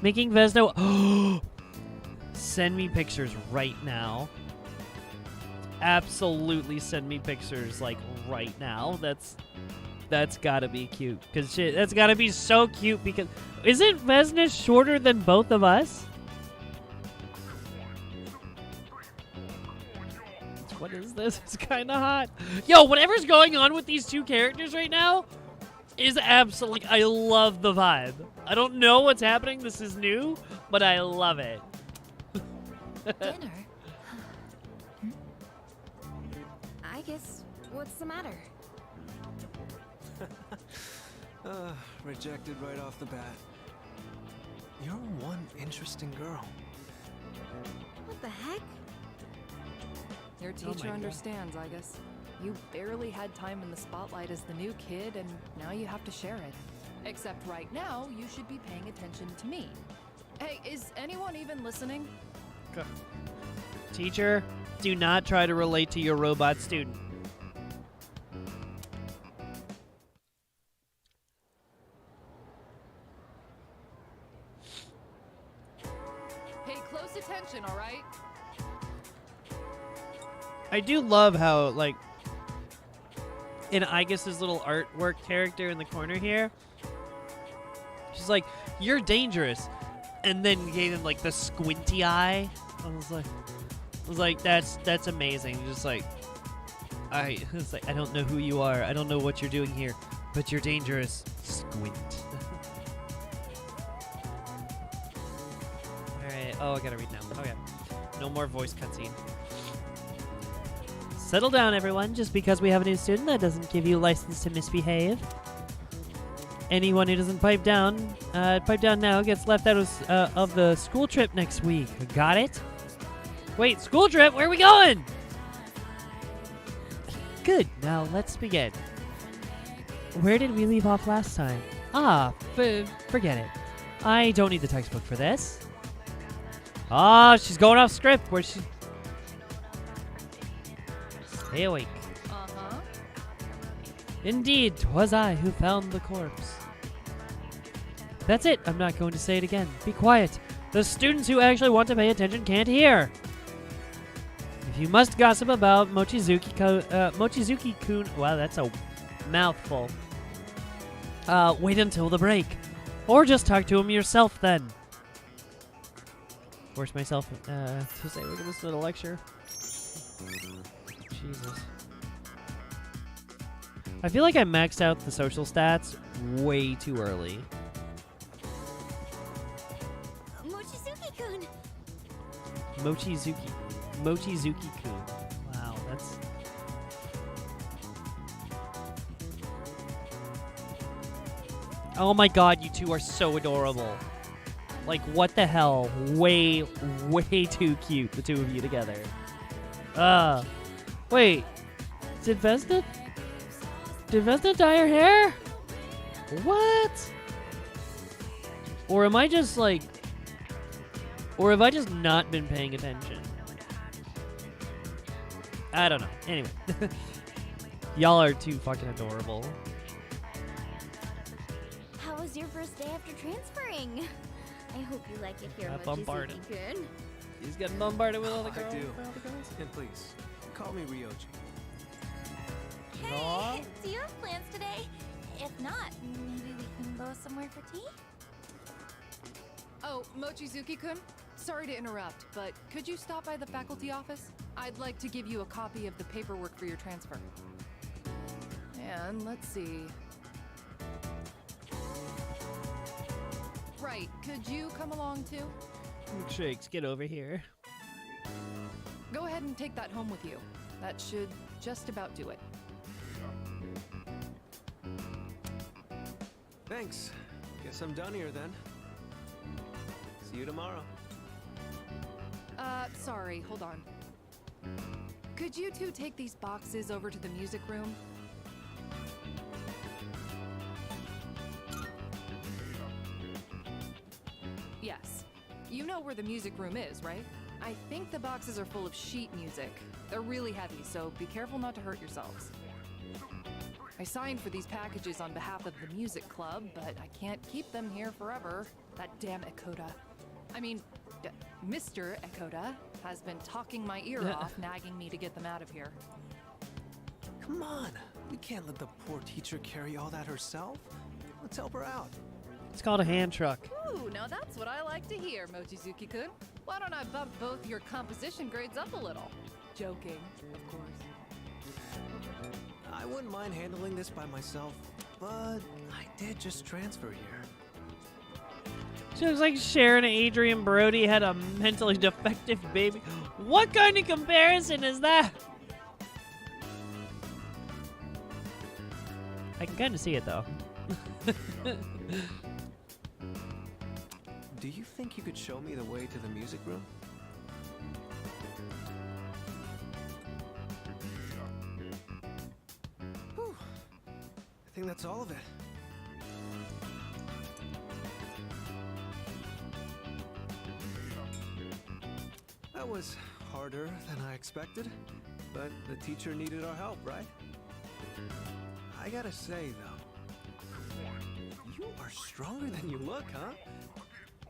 Making Vesna. Send me pictures right now. Absolutely send me pictures like right now. That's gotta be cute. Cause shit, that's gotta be so cute because isn't Vesna shorter than both of us? What is this? It's kind of hot. Yo, whatever's going on with these two characters right now is absolutely... I love the vibe. I don't know what's happening. This is new, but I love it. Dinner? I guess What's the matter? Rejected right off the bat. You're one interesting girl. What the heck? Your Oh my teacher God. understands, I guess. You barely had time in the spotlight as the new kid, and now you have to share it. Except right now, you should be paying attention to me. Hey, is anyone even listening? Teacher, do not try to relate to your robot student. Pay close attention, all right? I do love how, like, in Igus's little artwork character in the corner here, she's like, "You're dangerous," and then gave him like the squinty eye. I was like, that's amazing. Just like, it's like, I don't know who you are. I don't know what you're doing here, but you're dangerous. Squint. All right. Oh, I gotta read now. Okay. No more voice cutscene. Settle down, everyone. Just because we have a new student, that doesn't give you license to misbehave. Anyone who doesn't pipe down now gets left out of the school trip next week. Got it? Wait, school trip? Where are we going? Good. Now let's begin. Where did we leave off last time? Forget it. I don't need the textbook for this. She's going off script. Where's she? Stay awake. Uh-huh. Indeed, 'twas I who found the corpse. That's it. I'm not going to say it again. Be quiet. The students who actually want to pay attention can't hear. If you must gossip about Mochizuki-kun, wow, that's a mouthful. Wait until the break. Or just talk to him yourself then. Force myself to say we're going to listen to the lecture. Jesus. I feel like I maxed out the social stats way too early. Mochizuki-kun! Mochizuki-kun. Wow, that's... Oh my god, you two are so adorable. Like, what the hell? Way too cute, the two of you together. Wait. Did Vesna dye her hair? What? Or am I just like... Or have I just not been paying attention? I don't know. Anyway. Y'all are too fucking adorable. How was your first day after transferring? I hope you like it here, Got bombarded. Mochizuki-kun. He's getting bombarded with all the I girls. do. all the girls. And please, call me Ryoji. Aw. Hey, do you have plans today? If not, maybe we can go somewhere for tea? Oh, Mochizuki-kun, sorry to interrupt, but could you stop by the faculty office? I'd like to give you a copy of the paperwork for your transfer. And let's see. Right, could you come along too? Milkshakes, get over here. Go ahead and take that home with you. That should just about do it. Thanks. Guess I'm done here then. See you tomorrow. Sorry, hold on. Could you two take these boxes over to the music room? Yes. You know where the music room is, right? I think the boxes are full of sheet music. They're really heavy, so be careful not to hurt yourselves. I signed for these packages on behalf of the music club, but I can't keep them here forever. That damn Ekoda. I mean, Mr. Ekoda has been talking my ear off, nagging me to get them out of here. Come on. We can't let the poor teacher carry all that herself. Let's help her out. It's called a hand truck. Ooh, now that's what I like to hear, Mochizuki-kun. Why don't I bump both your composition grades up a little? Joking, of course. I wouldn't mind handling this by myself, but I did just transfer here. She looks like Sharon Adrian Brody had a mentally defective baby. What kind of comparison is that? I can kind of see it though. Do you think you could show me the way to the music room? Whew. I think that's all of it. That was harder than I expected, but the teacher needed our help, right? I gotta say, though, you are stronger than you look, huh?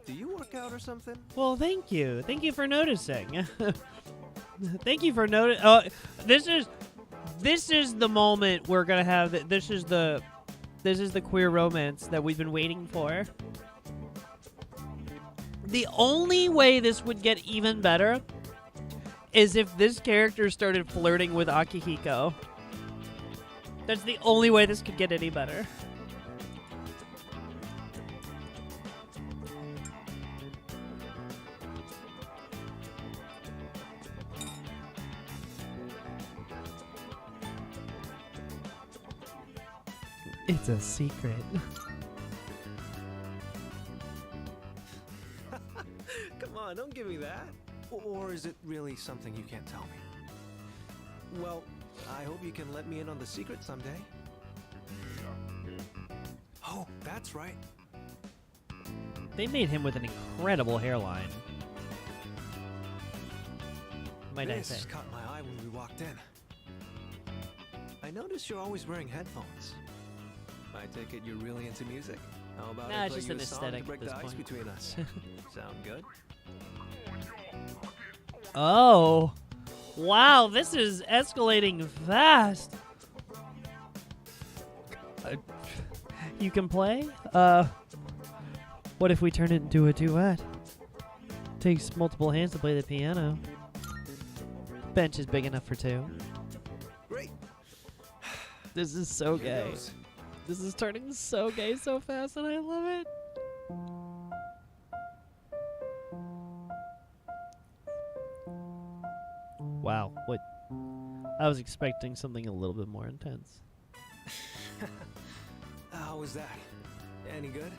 Do you work out or something? Well, thank you. Thank you for noticing. Thank you for noticing. Oh, this is the moment we're gonna have. This is the queer romance that we've been waiting for. The only way this would get even better is if this character started flirting with Akihiko. That's the only way this could get any better. It's a secret. Come on, don't give me that. Or is it really something you can't tell me? Well, I hope you can let me in on the secret someday. Oh, that's right. They made him with an incredible hairline. Might I say? This caught my eye when we walked in. I noticed you're always wearing headphones. I take it you're really into music. How about Nah, I it's play just you an a song aesthetic to break at the this ice point. between us? Sound good? Oh. Wow, this is escalating fast. You can play? What if we turn it into a duet? Takes multiple hands to play the piano. Bench is big enough for two. Great. This is so Here gay. goes. This is turning so gay so fast and I love it. Wow, what? I was expecting something a little bit more intense. How was that? Any good?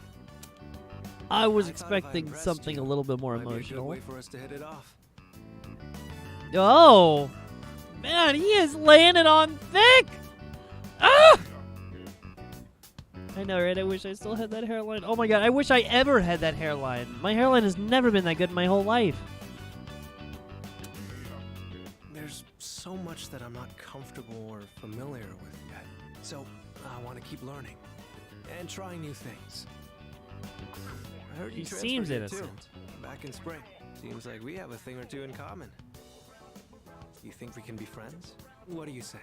I was I thought if I expecting impressed something you, a little bit more might be a good emotional. way for us to hit it off. Oh! Man, he is laying it on thick! Ah! I know, right? I wish I still had that hairline. Oh my god, I wish I ever had that hairline. My hairline has never been that good in my whole life. There's so much that I'm not comfortable or familiar with yet. So I want to keep learning and trying new things. I heard you He transferred seems here, innocent. too, back in spring. Seems like we have a thing or two in common. You think we can be friends? What do you say?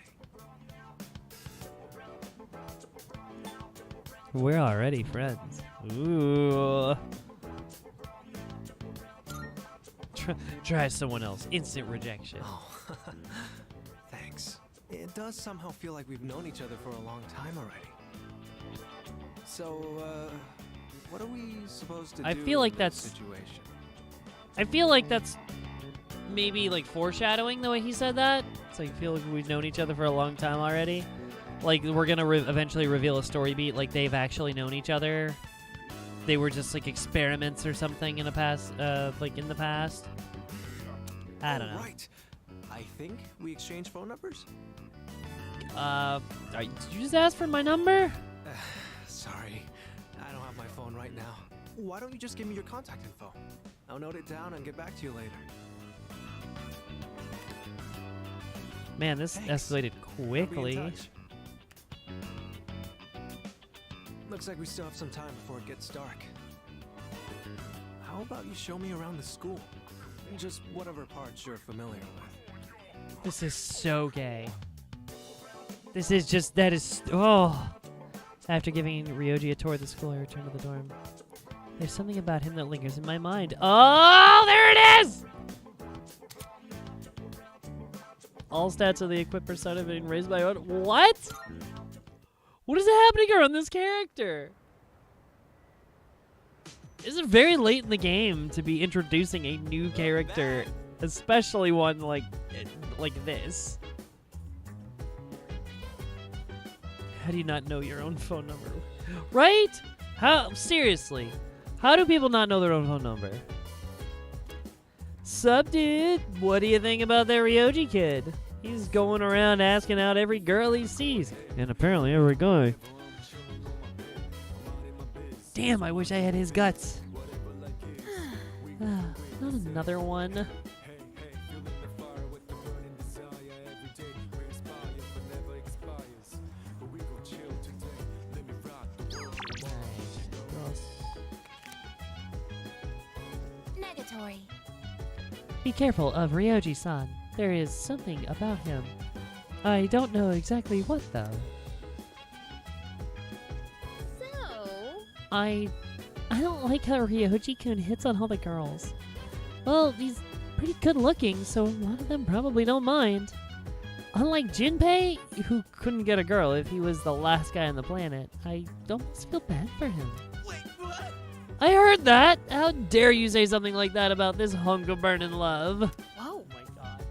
We're already friends. Ooh. Try someone else. Instant rejection. Oh, thanks. It does somehow feel like we've known each other for a long time already. So, what are we supposed to do I feel like in that's- this situation? I feel like that's maybe like foreshadowing the way he said that. It's like I feel like we've known each other for a long time already. Like we're gonna eventually reveal a story beat. Like they've actually known each other. They were just like experiments or something in the past. Like in the past. I don't know. Right. I think we exchanged phone numbers? Did you just ask for my number? Sorry, I don't have my phone right now. Why don't you just give me your contact info? I'll note it down and get back to you later. Man, this Thanks. escalated I'll be in quickly. touch. Looks like we still have some time before it gets dark. How about you show me around the school? Just whatever parts you're familiar with. This is so gay. This is just, that is, oh. After giving Ryoji a tour of the school, I returned to the dorm. There's something about him that lingers in my mind. Oh, there it is! All stats of the equipped persona being raised by one. What? What is happening here on this character? Is it very late in the game to be introducing a new character, especially one like this? How do you not know your own phone number? Right? How? Seriously. How do people not know their own phone number? Sup, dude? What do you think about that Ryoji kid? He's going around asking out every girl he sees. And apparently every guy. Damn, I wish I had his guts. Not another one. Negatory. Be careful of Ryoji-san. There is something about him. I don't know exactly what, though. So? I don't like how Ryoji-kun hits on all the girls. Well, he's pretty good looking, so a lot of them probably don't mind. Unlike Junpei, who couldn't get a girl if he was the last guy on the planet, I almost feel bad for him. Wait, what? I heard that! How dare you say something like that about this hunk of burning love? Whoa. Oh my god.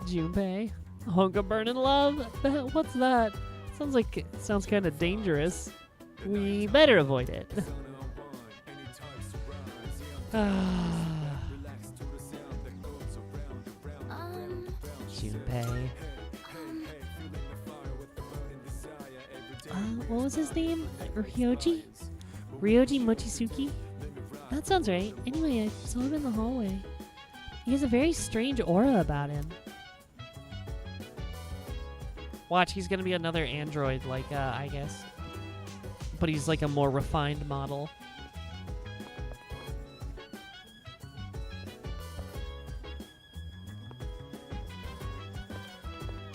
Junpei? Hunk of burning love? What's that? Sounds kind of dangerous. We better avoid it. Junpei. What was his name? Ryoji? Ryoji Mochizuki? That sounds right. Anyway, I saw him in the hallway. He has a very strange aura about him. Watch, he's gonna be another android, like, I guess. But he's like a more refined model.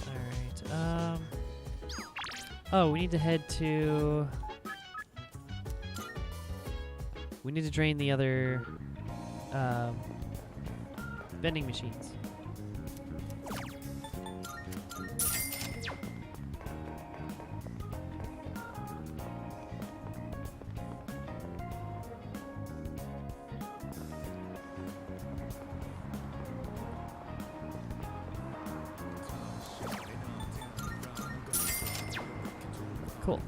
Alright, oh, we need to head to... We need to drain the other, vending machines. Cool.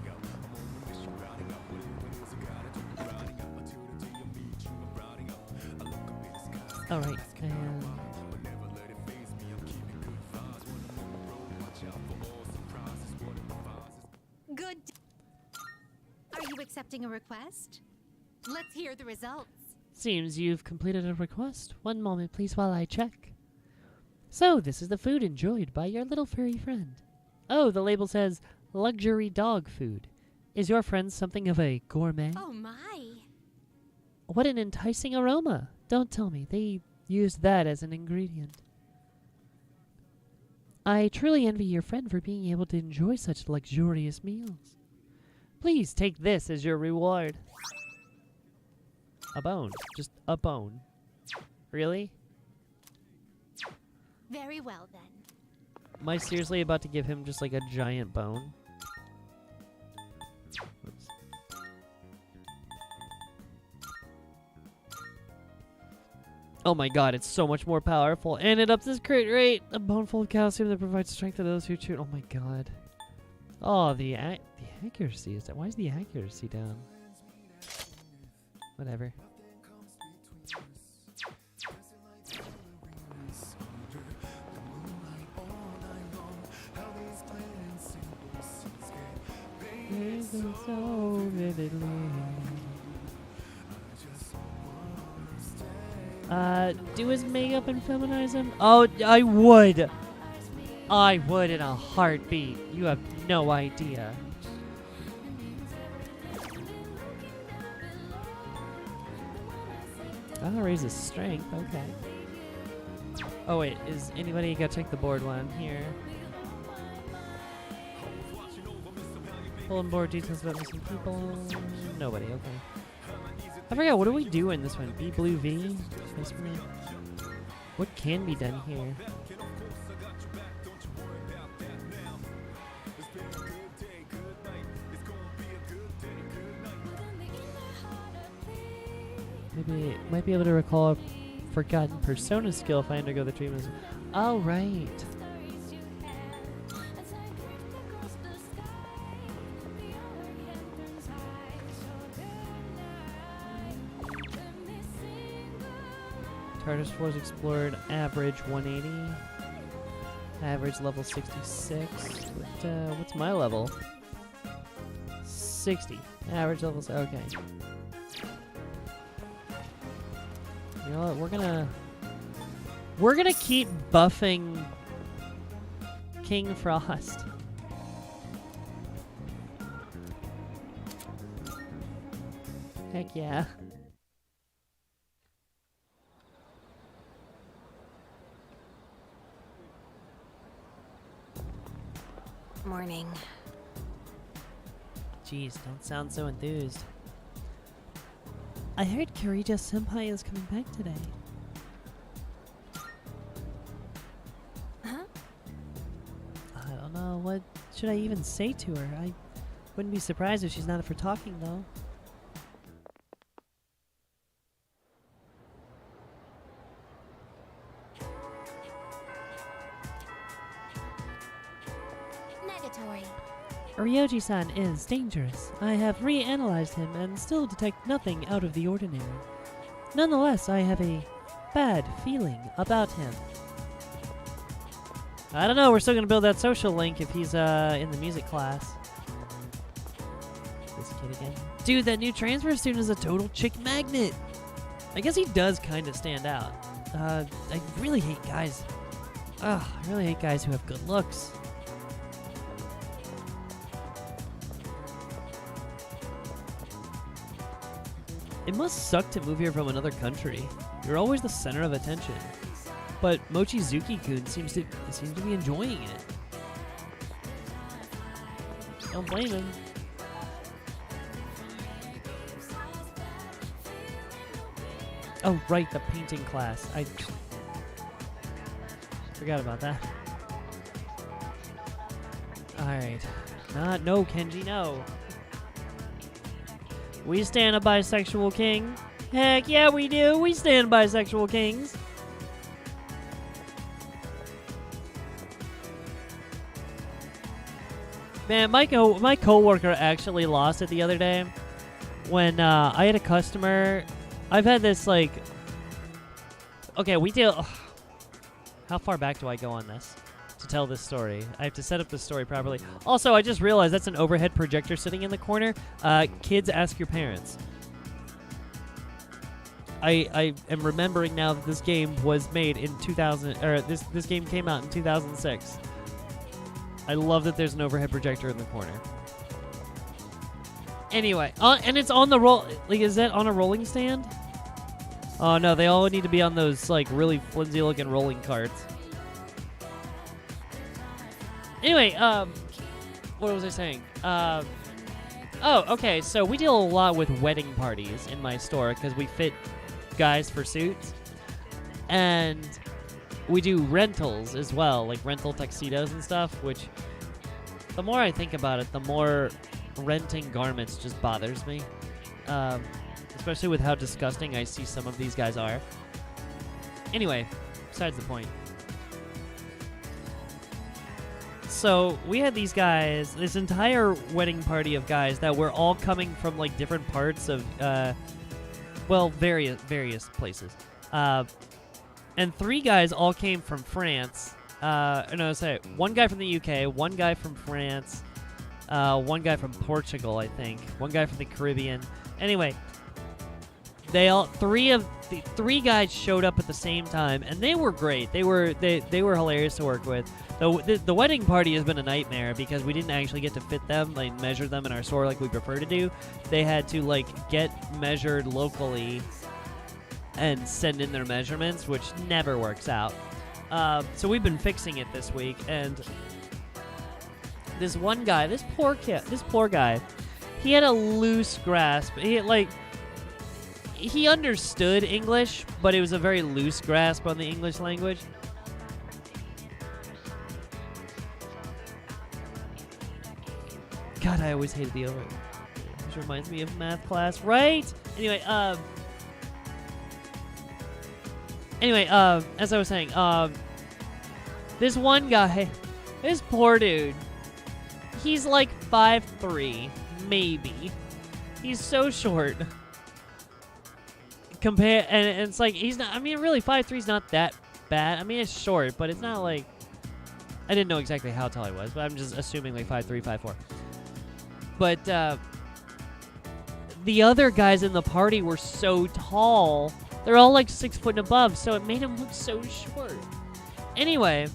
All right, and Good. Are you accepting a request? Let's hear the results. seems you've completed a request. One moment, please, while I check. So, this is the food enjoyed by your little furry friend. Oh, the label says luxury dog food. Is your friend something of a gourmet? Oh my. What an enticing aroma. Don't tell me they used that as an ingredient. I truly envy your friend for being able to enjoy such luxurious meals. Please take this as your reward. A bone. Just a bone. Really? Very well then. Am I seriously about to give him just like a giant bone? Oops. Oh my god, it's so much more powerful. And it ups his crit rate. A bone full of calcium that provides strength to those who chew. Oh my god. Oh, the accuracy is that. Why is the accuracy down? Whatever. So vividly. Do his makeup and feminize him? Oh, I would. I would in a heartbeat. You have no idea. I'll raise his strength. Okay. Oh wait, is anybody gotta check the board one here? Bulletin board details about missing people. Nobody. Okay. I forgot. What do we do in this one? B blue V. What can be done here? Maybe might be able to recall a forgotten persona skill if I undergo the treatment. Oh right. Tartarus floors explored, average 180. Average level 66. What's my level? 60. Average level, okay. You know what, we're gonna keep buffing King Frost. Heck yeah. Morning. Jeez, don't sound so enthused. I heard Kirija-senpai is coming back today. Huh? I don't know. What should I even say to her? I wouldn't be surprised if she's not for talking, though. Negatory. Ryoji-san is dangerous. I have reanalyzed him and still detect nothing out of the ordinary. Nonetheless, I have a bad feeling about him. I don't know, we're still gonna build that social link if he's in the music class. This kid again. Dude, that new transfer student is a total chick magnet. I guess he does kind of stand out. I really hate guys. Ugh, I really hate guys who have good looks. It must suck to move here from another country. You're always the center of attention. But Mochizuki-kun seems to be enjoying it. Don't blame him. Oh, right, the painting class. I forgot about that. Alright. No, Kenji, no. We stand a bisexual king. Heck yeah, we do. We stand bisexual kings. Man, my coworker actually lost it the other day when I had a customer. I've had this like. Okay, we deal. Ugh. How far back do I go on this to tell this story? I have to set up the story properly. Also, I just realized that's an overhead projector sitting in the corner. Kids, ask your parents. I am remembering now that this game was made in 2000, or this game came out in 2006. I love that there's an overhead projector in the corner. Anyway, and it's on the roll. Like, is that on a rolling stand? Oh no, they all need to be on those like really flimsy-looking rolling carts. Anyway, what was I saying? Oh, okay. So we deal a lot with wedding parties in my store because we fit guys for suits, and we do rentals as well, like rental tuxedos and stuff. Which, the more I think about it, the more renting garments just bothers me. Especially with how disgusting I see some of these guys are. Anyway, besides the point. So we had these guys, this entire wedding party of guys that were all coming from like different parts of, well, various places. And three guys all came from France. No, sorry, one guy from the UK, one guy from France, one guy from Portugal, I think, one guy from the Caribbean. Anyway, three guys showed up at the same time, and they were great. They were hilarious to work with. The wedding party has been a nightmare because we didn't actually get to fit them, like measure them in our store like we prefer to do. They had to like get measured locally and send in their measurements, which never works out. So we've been fixing it this week, and this one guy, this poor guy, he had a loose grasp. He understood English, but it was a very loose grasp on the English language. God, I always hated the over. Which reminds me of math class, right? Anyway, as I was saying, this one guy, this poor dude, he's like 5'3", maybe. He's so short. compare, and it's like he's not. I mean, really, 5'3" not that bad. I mean, it's short, but it's not like. I didn't know exactly how tall he was, but I'm just assuming like 5'3", 5'4". But the other guys in the party were so tall. They're all like 6 foot and above, so it made him look so short. Anyway,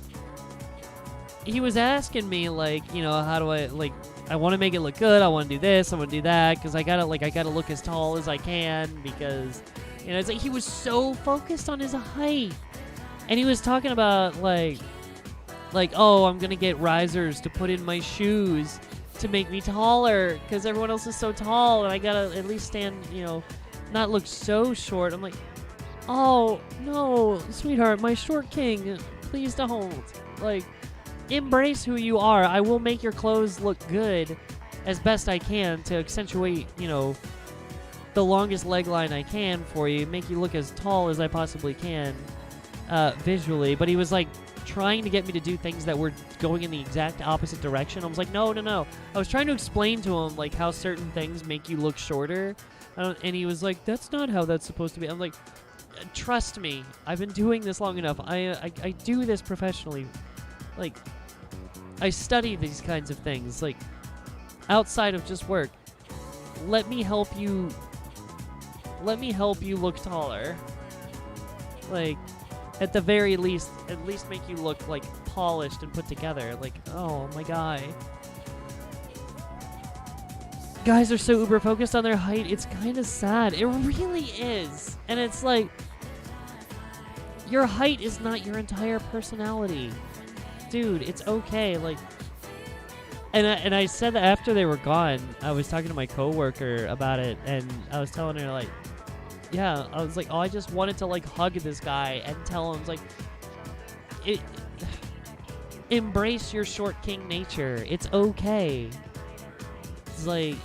he was asking me like, you know, how do I like? I want to make it look good. I want to do this. I want to do that because I gotta look as tall as I can because, you know, it's like he was so focused on his height, and he was talking about like, oh, I'm gonna get risers to put in my shoes to make me taller because everyone else is so tall, and I gotta at least stand, you know, not look so short. I'm like, oh no, sweetheart, my short king, please don't. Like, embrace who you are. I will make your clothes look good as best I can to accentuate, you know, the longest leg line I can for you, make you look as tall as I possibly can visually. But he was like trying to get me to do things that were going in the exact opposite direction. I was like, no. I was trying to explain to him like how certain things make you look shorter, and he was like, that's not how that's supposed to be. I'm like, trust me, I've been doing this long enough. I do this professionally. Like, I study these kinds of things, like, outside of just work. Let me help you look taller. Like, at the very least, at least make you look, like, polished and put together. Like, oh, my guy. Guys are so uber focused on their height, it's kind of sad. It really is. And it's like, your height is not your entire personality. Dude, it's okay. Like, and I said that after they were gone, I was talking to my coworker about it, and I was telling her, like, yeah, I was like, oh, I just wanted to, like, hug this guy and tell him, like, embrace your short king nature. It's okay. It's like,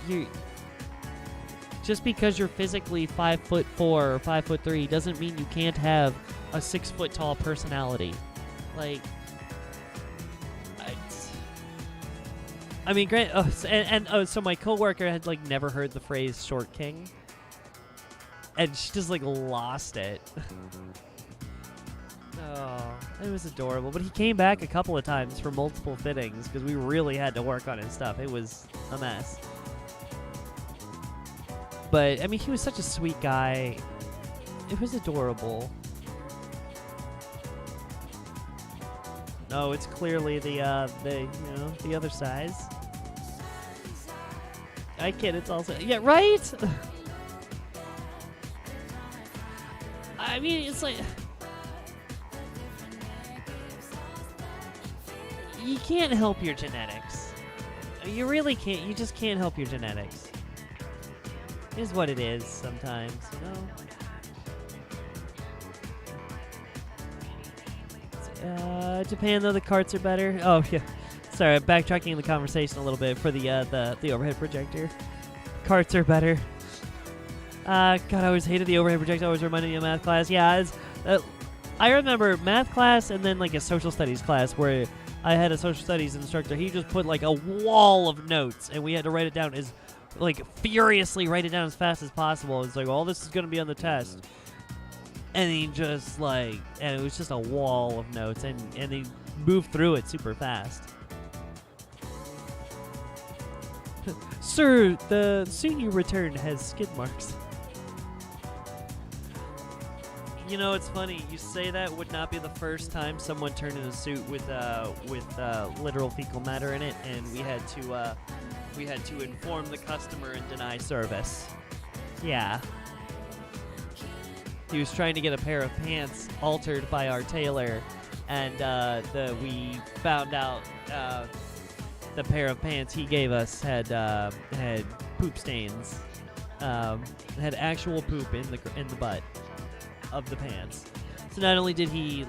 just because you're physically 5'4" or 5'3" doesn't mean you can't have a 6 foot tall personality. Like, I mean, great. Oh, so my coworker had like never heard the phrase "short king," and she just like lost it. Oh, it was adorable. But he came back a couple of times for multiple fittings because we really had to work on his stuff. It was a mess. But I mean, he was such a sweet guy. It was adorable. No, it's clearly the other size. I kid, it's also, yeah, right? I mean, it's like, you can't help your genetics. You really can't. You just can't help your genetics. It is what it is sometimes, you know? Japan, though, the carts are better. Oh, yeah. Sorry, I'm backtracking the conversation a little bit for the overhead projector. Carts are better. God, I always hated the overhead projector. Always reminded me of math class. Yeah, I remember math class and then like a social studies class where I had a social studies instructor. He just put like a wall of notes and we had to write it down furiously write it down as fast as possible. It's like, all this is going to be on the test. And he just and it was just a wall of notes and he moved through it super fast. Sir, the suit you returned has skid marks. You know, it's funny. You say that would not be the first time someone turned in a suit with literal fecal matter in it, and we had to inform the customer and deny service. Yeah. He was trying to get a pair of pants altered by our tailor, and we found out the pair of pants he gave us had poop stains, had actual poop in the butt of the pants. So not only did he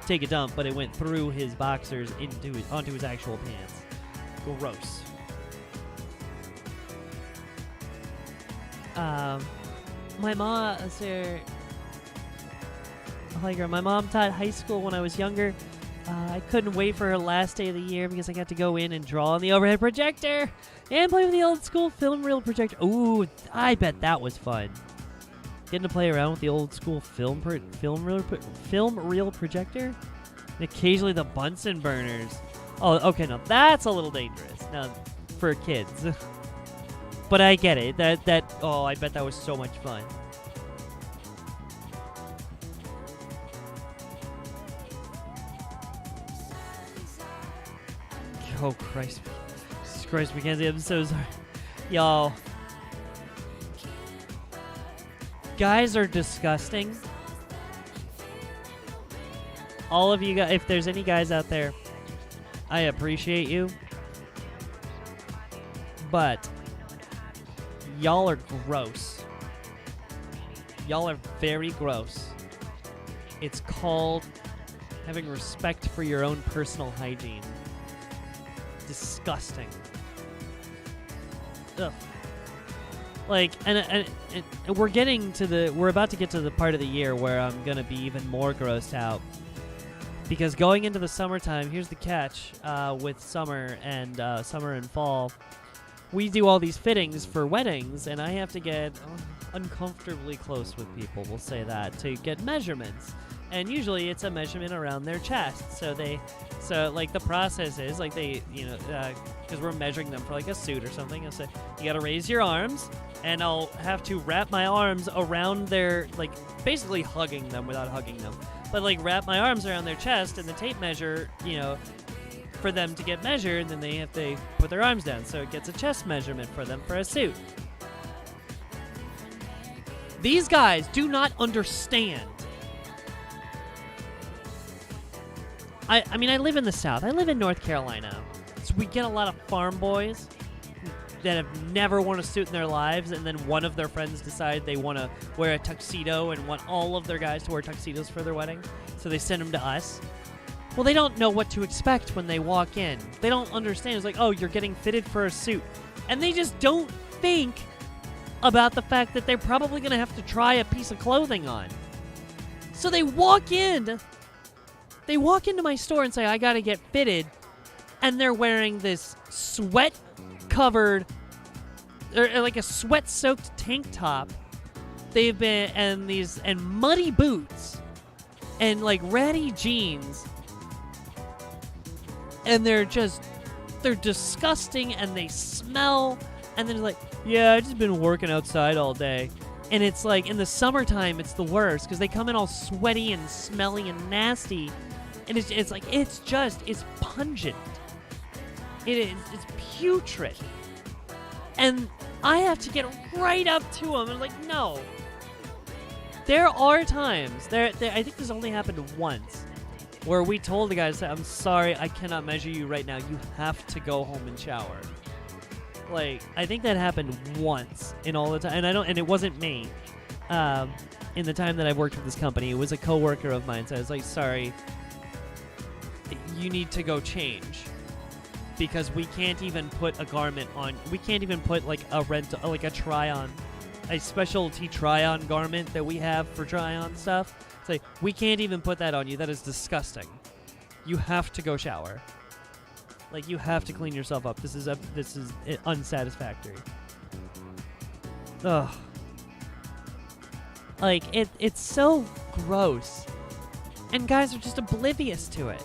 take a dump, but it went through his boxers onto his actual pants. Gross. My mom, my mom taught high school when I was younger. I couldn't wait for her last day of the year because I got to go in and draw on the overhead projector and play with the old school film reel projector. Ooh, I bet that was fun. getting to play around with the old school film reel projector, and occasionally the Bunsen burners. Oh, okay, no, that's a little dangerous now for kids. But I get it. Oh, I bet that was so much fun. Oh Christ, Jesus Christ, Mackenzie, I'm so sorry, y'all. Guys are disgusting. All of you guys, if there's any guys out there, I appreciate you, but y'all are gross. Y'all are very gross. It's called having respect for your own personal hygiene. Disgusting. Ugh. Like, and we're about to get to the part of the year where I'm gonna be even more grossed out. Because going into the summertime, here's the catch with summer and fall, we do all these fittings for weddings, and I have to get uncomfortably close with people, we'll say that, to get measurements. And usually it's a measurement around their chest. So like the process is like because we're measuring them for like a suit or something. I'll say, you got to raise your arms, and I'll have to wrap my arms around their, like, basically hugging them without hugging them. But like wrap my arms around their chest and the tape measure, for them to get measured, and then they have to put their arms down. So it gets a chest measurement for them for a suit. These guys do not understand. I mean, I live in the South. I live in North Carolina. So we get a lot of farm boys that have never worn a suit in their lives, and then one of their friends decide they want to wear a tuxedo and want all of their guys to wear tuxedos for their wedding. So they send them to us. Well, they don't know what to expect when they walk in. They don't understand. It's like, oh, you're getting fitted for a suit. And they just don't think about the fact that they're probably going to have to try a piece of clothing on. So they walk into my store and say, I got to get fitted. And they're wearing this sweat-covered, or like a sweat-soaked tank top. And muddy boots. And like ratty jeans. And they're disgusting, and they smell. And then like, yeah, I've just been working outside all day. And it's like, in the summertime, it's the worst, because they come in all sweaty and smelly and nasty. And it's like, it's pungent. It's putrid. And I have to get right up to them. And like, no. There are times, I think this only happened once, where we told the guys, I'm sorry, I cannot measure you right now. You have to go home and shower. Like, I think that happened once in all the time. And it wasn't me. In the time that I've worked with this company, it was a coworker of mine. So I was like, sorry, you need to go change. Because we can't even put a garment on. We can't even put like a try-on, a specialty try-on garment that we have for try-on stuff. It's like, we can't even put that on you. That is disgusting. You have to go shower. Like, you have to clean yourself up. This is unsatisfactory. Ugh. Like, it's so gross. And guys are just oblivious to it.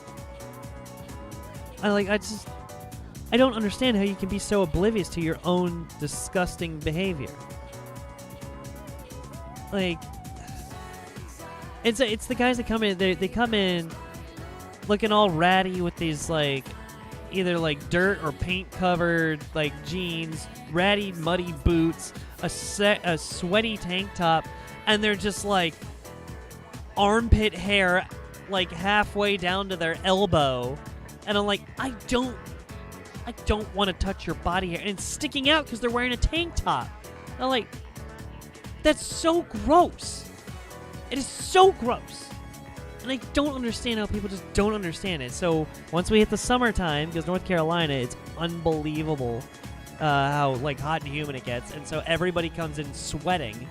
I don't understand how you can be so oblivious to your own disgusting behavior. Like, it's the guys that come in. They come in looking all ratty with these like either like dirt or paint covered like jeans, ratty muddy boots, a sweaty tank top, and they're just like armpit hair like halfway down to their elbow, and I'm like, I don't want to touch your body hair, and it's sticking out because they're wearing a tank top. And I'm like, that's so gross. It is so gross. And I don't understand how people just don't understand it. So once we hit the summertime, because North Carolina, it's unbelievable how like hot and humid it gets. And so everybody comes in sweating,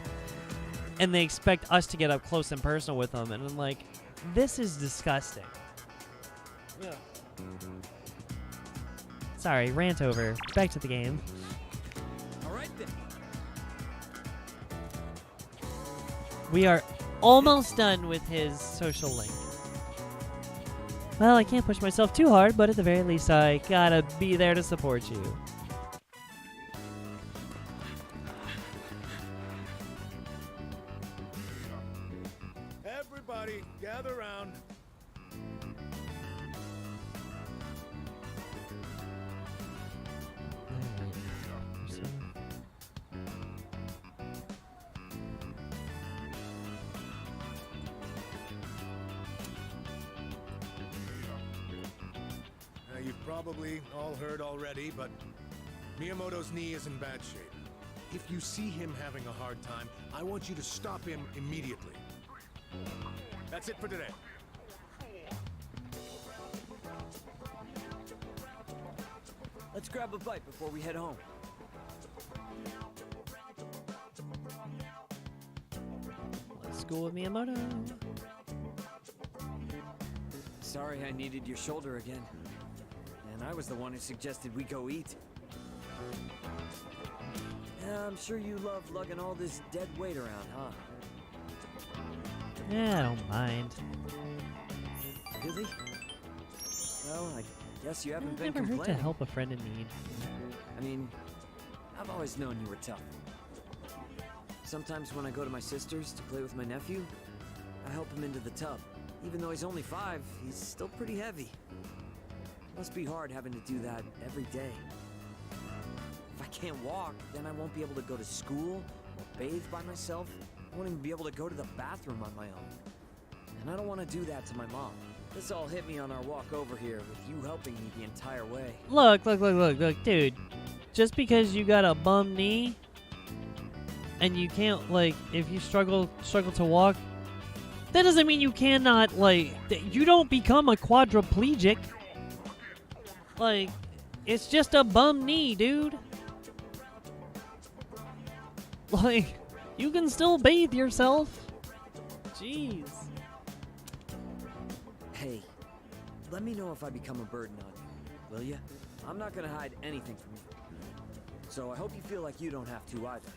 and they expect us to get up close and personal with them. And I'm like, this is disgusting. Yeah. Sorry, rant over. Back to the game. All right then. We are almost done with his social link. Well, I can't push myself too hard, but at the very least, I gotta be there to support you. Everybody, gather around. You've probably all heard already, but Miyamoto's knee is in bad shape. If you see him having a hard time, I want you to stop him immediately. That's it for today. Let's grab a bite before we head home. Let's go with Miyamoto. Sorry I needed your shoulder again. And I was the one who suggested we go eat. Yeah, I'm sure you love lugging all this dead weight around, huh? Yeah, I don't mind. Really? Well, I guess you haven't It been never hurt to complaining. help a friend in need. I mean, I've always known you were tough. Sometimes when I go to my sister's to play with my nephew, I help him into the tub. Even though he's only 5, he's still pretty heavy. Must be hard having to do that every day. If I can't walk, then I won't be able to go to school or bathe by myself. I won't even be able to go to the bathroom on my own. And I don't want to do that to my mom. This all hit me on our walk over here, with you helping me the entire way. Look, dude. Just because you got a bum knee and you can't, like, if you struggle to walk, that doesn't mean you cannot, like, you don't become a quadriplegic. Like, it's just a bum knee, dude. Like, you can still bathe yourself. Jeez. Hey, let me know if I become a burden on you, will ya? I'm not gonna hide anything from you. So I hope you feel like you don't have to either.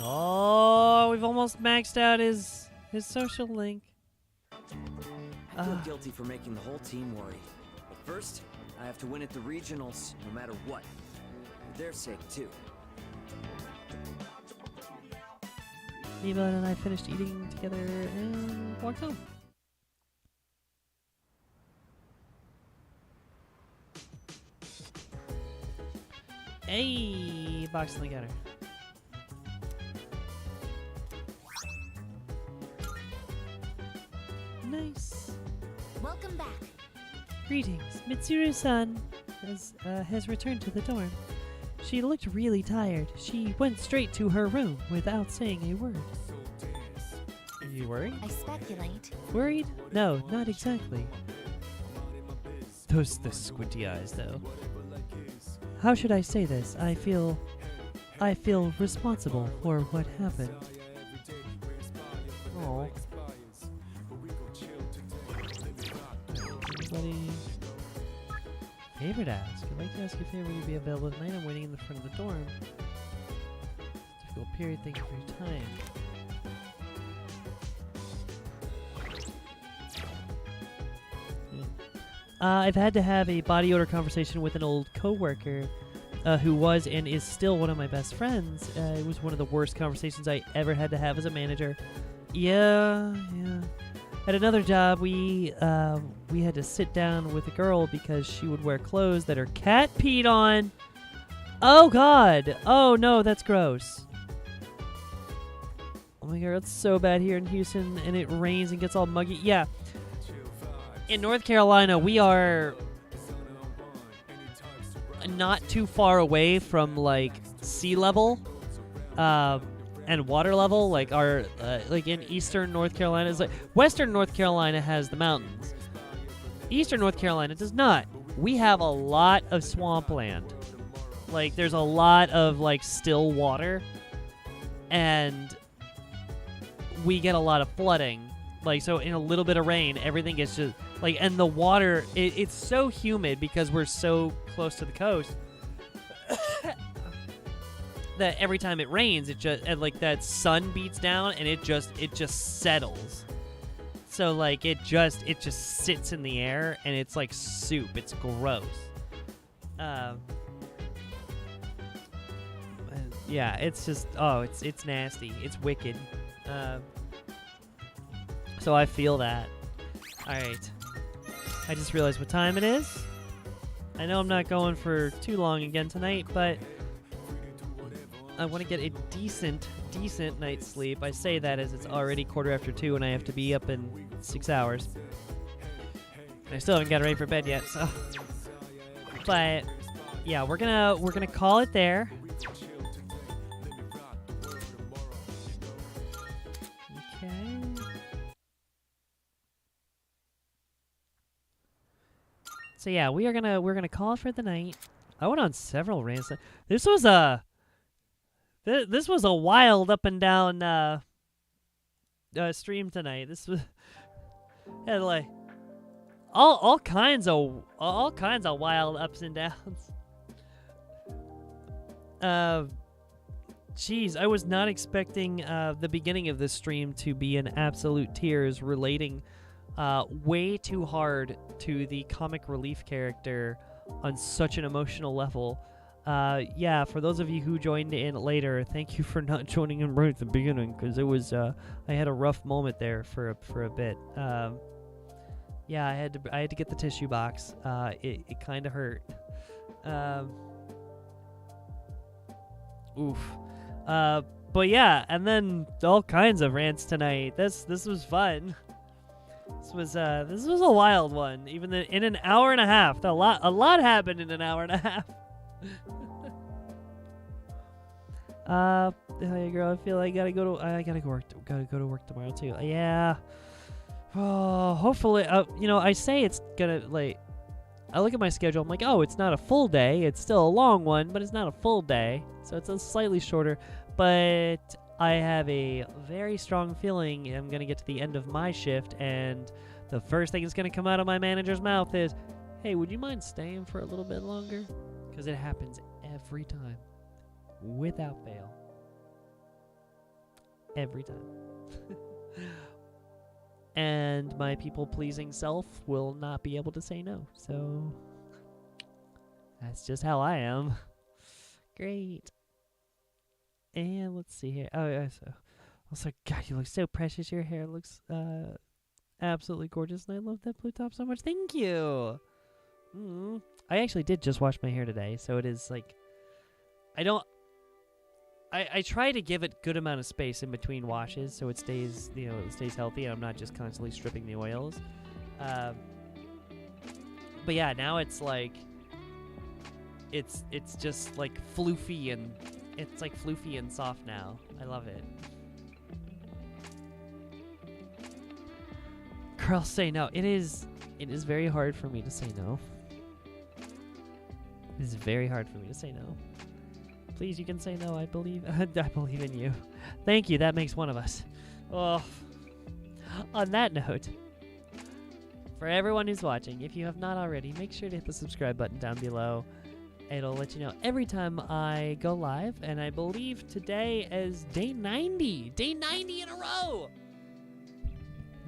Oh, we've almost maxed out his social link. I feel guilty for making the whole team worry. But first, I have to win at the regionals, no matter what. For their sake, too. Eva and I finished eating together and walked home. Hey, box on the counter. Nice. Welcome back. Greetings. Mitsuru-san has returned to the dorm. She looked really tired. She went straight to her room without saying a word. Are you worried? I speculate. Worried? No, not exactly. Those the squinty eyes, though. How should I say this? I feel responsible for what happened. Oh. Anybody? Favorite ask. I'd like to ask your favorite to be available tonight. I'm waiting in the front of the dorm. Difficult period. Thank you for your time. I've had to have a body odor conversation with an old coworker who was and is still one of my best friends. It was one of the worst conversations I ever had to have as a manager. Yeah. At another job, we had to sit down with a girl because she would wear clothes that her cat peed on. Oh, God. Oh, no, that's gross. Oh, my God, it's so bad here in Houston, and it rains and gets all muggy. Yeah. In North Carolina, we are not too far away from, like, sea level and water level. Like, our like in eastern North Carolina, is like western North Carolina has the mountains. Eastern North Carolina does not. We have a lot of swampland. Like, there's a lot of, like, still water, and we get a lot of flooding. Like, so in a little bit of rain, everything gets just like, and the water, it's so humid because we're so close to the coast that every time it rains, it just, and like that sun beats down and it just settles. So like it just sits in the air and it's like soup. It's gross. Yeah, it's just, it's nasty. It's wicked. So I feel that. Alright. I just realized what time it is. I know I'm not going for too long again tonight, but I want to get a decent night's sleep. I say that as it's already 2:45 and I have to be up in 6 hours. And I still haven't got ready for bed yet, so. But yeah, we're gonna call it there. Okay. So yeah, we're gonna call it for the night. I went on several rants. This was a wild up and down stream tonight. This was had like all kinds of wild ups and downs. Jeez, I was not expecting the beginning of this stream to be in absolute tears, relating way too hard to the comic relief character on such an emotional level. Yeah, for those of you who joined in later, thank you for not joining in right at the beginning, because it was I had a rough moment there for a bit. Yeah, I had to get the tissue box. It kind of hurt. Oof. But yeah, and then all kinds of rants tonight. This was fun. This was a wild one. Even in an hour and a half, a lot happened in an hour and a half. Hey girl, I feel like I gotta go to work tomorrow too. Yeah. Oh, hopefully, I say it's gonna, like, I look at my schedule, I'm like, oh, it's not a full day. It's still a long one, but it's not a full day. So it's a slightly shorter, but I have a very strong feeling I'm gonna get to the end of my shift, and the first thing that's gonna come out of my manager's mouth is, hey, would you mind staying for a little bit longer? Because it happens every time. Without fail. Every time. And my people-pleasing self will not be able to say no. So that's just how I am. Great. And let's see here. Oh, yeah. So, also, God, you look so precious. Your hair looks absolutely gorgeous, and I love that blue top so much. Thank you. I actually did just wash my hair today, so it is like, I try to give it good amount of space in between washes so it stays, it stays healthy and I'm not just constantly stripping the oils. But yeah, now it's like, it's just like floofy, and it's like floofy and soft now. I love it. Girls say no. It is very hard for me to say no. It is very hard for me to say no. Please, you can say no. I believe I believe in you. Thank you. That makes one of us. Oh. On that note, for everyone who's watching, if you have not already, make sure to hit the subscribe button down below. It'll let you know every time I go live, and I believe today is day 90. Day 90 in a row!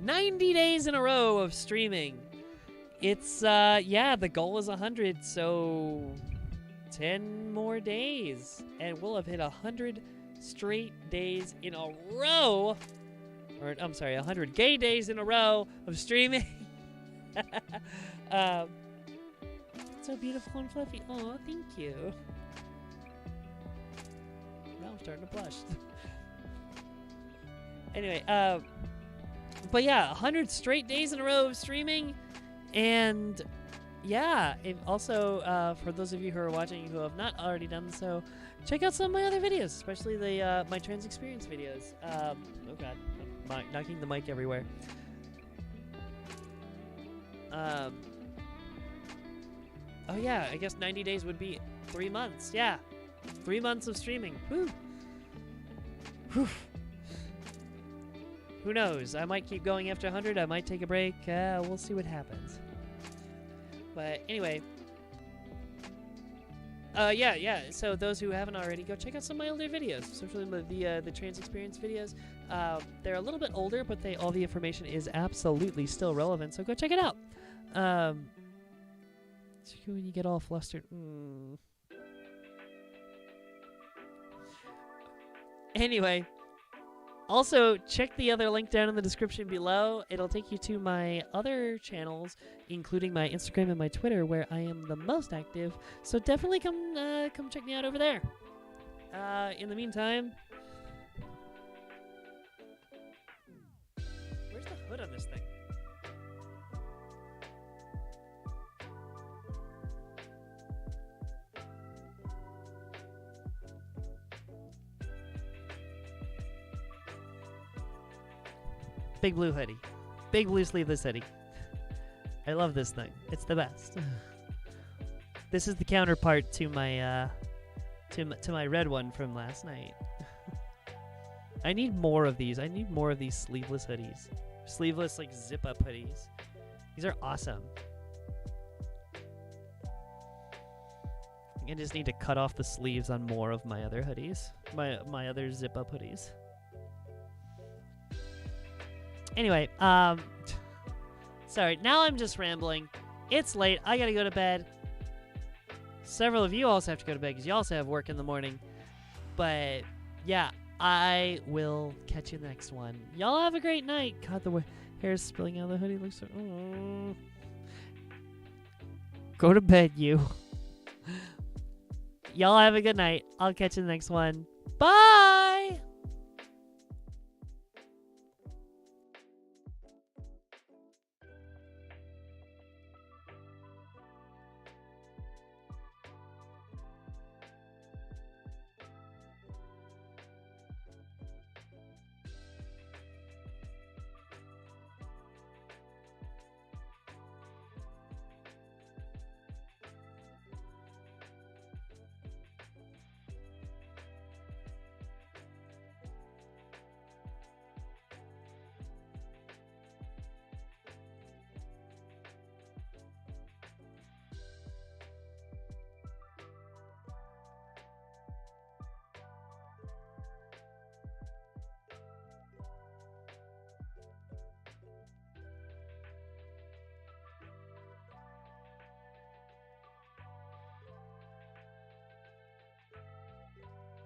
90 days in a row of streaming. It's, yeah, the goal is 100, so 10 more days, and we'll have hit 100 straight days in a row. Or, I'm sorry, 100 gay days in a row of streaming. So beautiful and fluffy. Oh, thank you. Now I'm starting to blush. Anyway, but yeah, 100 straight days in a row of streaming, and yeah, also for those of you who are watching who have not already done so, check out some of my other videos, especially the my trans experience videos. Oh god, I'm knocking the mic everywhere. Oh yeah, I guess 90 days would be 3 months. Yeah, 3 months of streaming. Woo. Whew. Who knows? I might keep going after 100. I might take a break. We'll see what happens. But anyway. Yeah. So those who haven't already, go check out some of my older videos, especially the trans experience videos. They're a little bit older, but all the information is absolutely still relevant. So go check it out. When you get all flustered. Anyway. Also, check the other link down in the description below. It'll take you to my other channels, including my Instagram and my Twitter, where I am the most active. So definitely come check me out over there. In the meantime, where's the hood on this thing? Big blue hoodie. Big blue sleeveless hoodie. I love this thing. It's the best. This is the counterpart to my to my red one from last night. I need more of these. I need more of these sleeveless hoodies. Sleeveless, like, zip-up hoodies. These are awesome. I just need to cut off the sleeves on more of my other hoodies. My other zip-up hoodies. Anyway, sorry, now I'm just rambling. It's late. I gotta go to bed. Several of you also have to go to bed because you also have work in the morning. But, yeah, I will catch you in the next one. Y'all have a great night. God, the hair's spilling out of the hoodie. Looks so... Go to bed, you. Y'all have a good night. I'll catch you in the next one. Bye!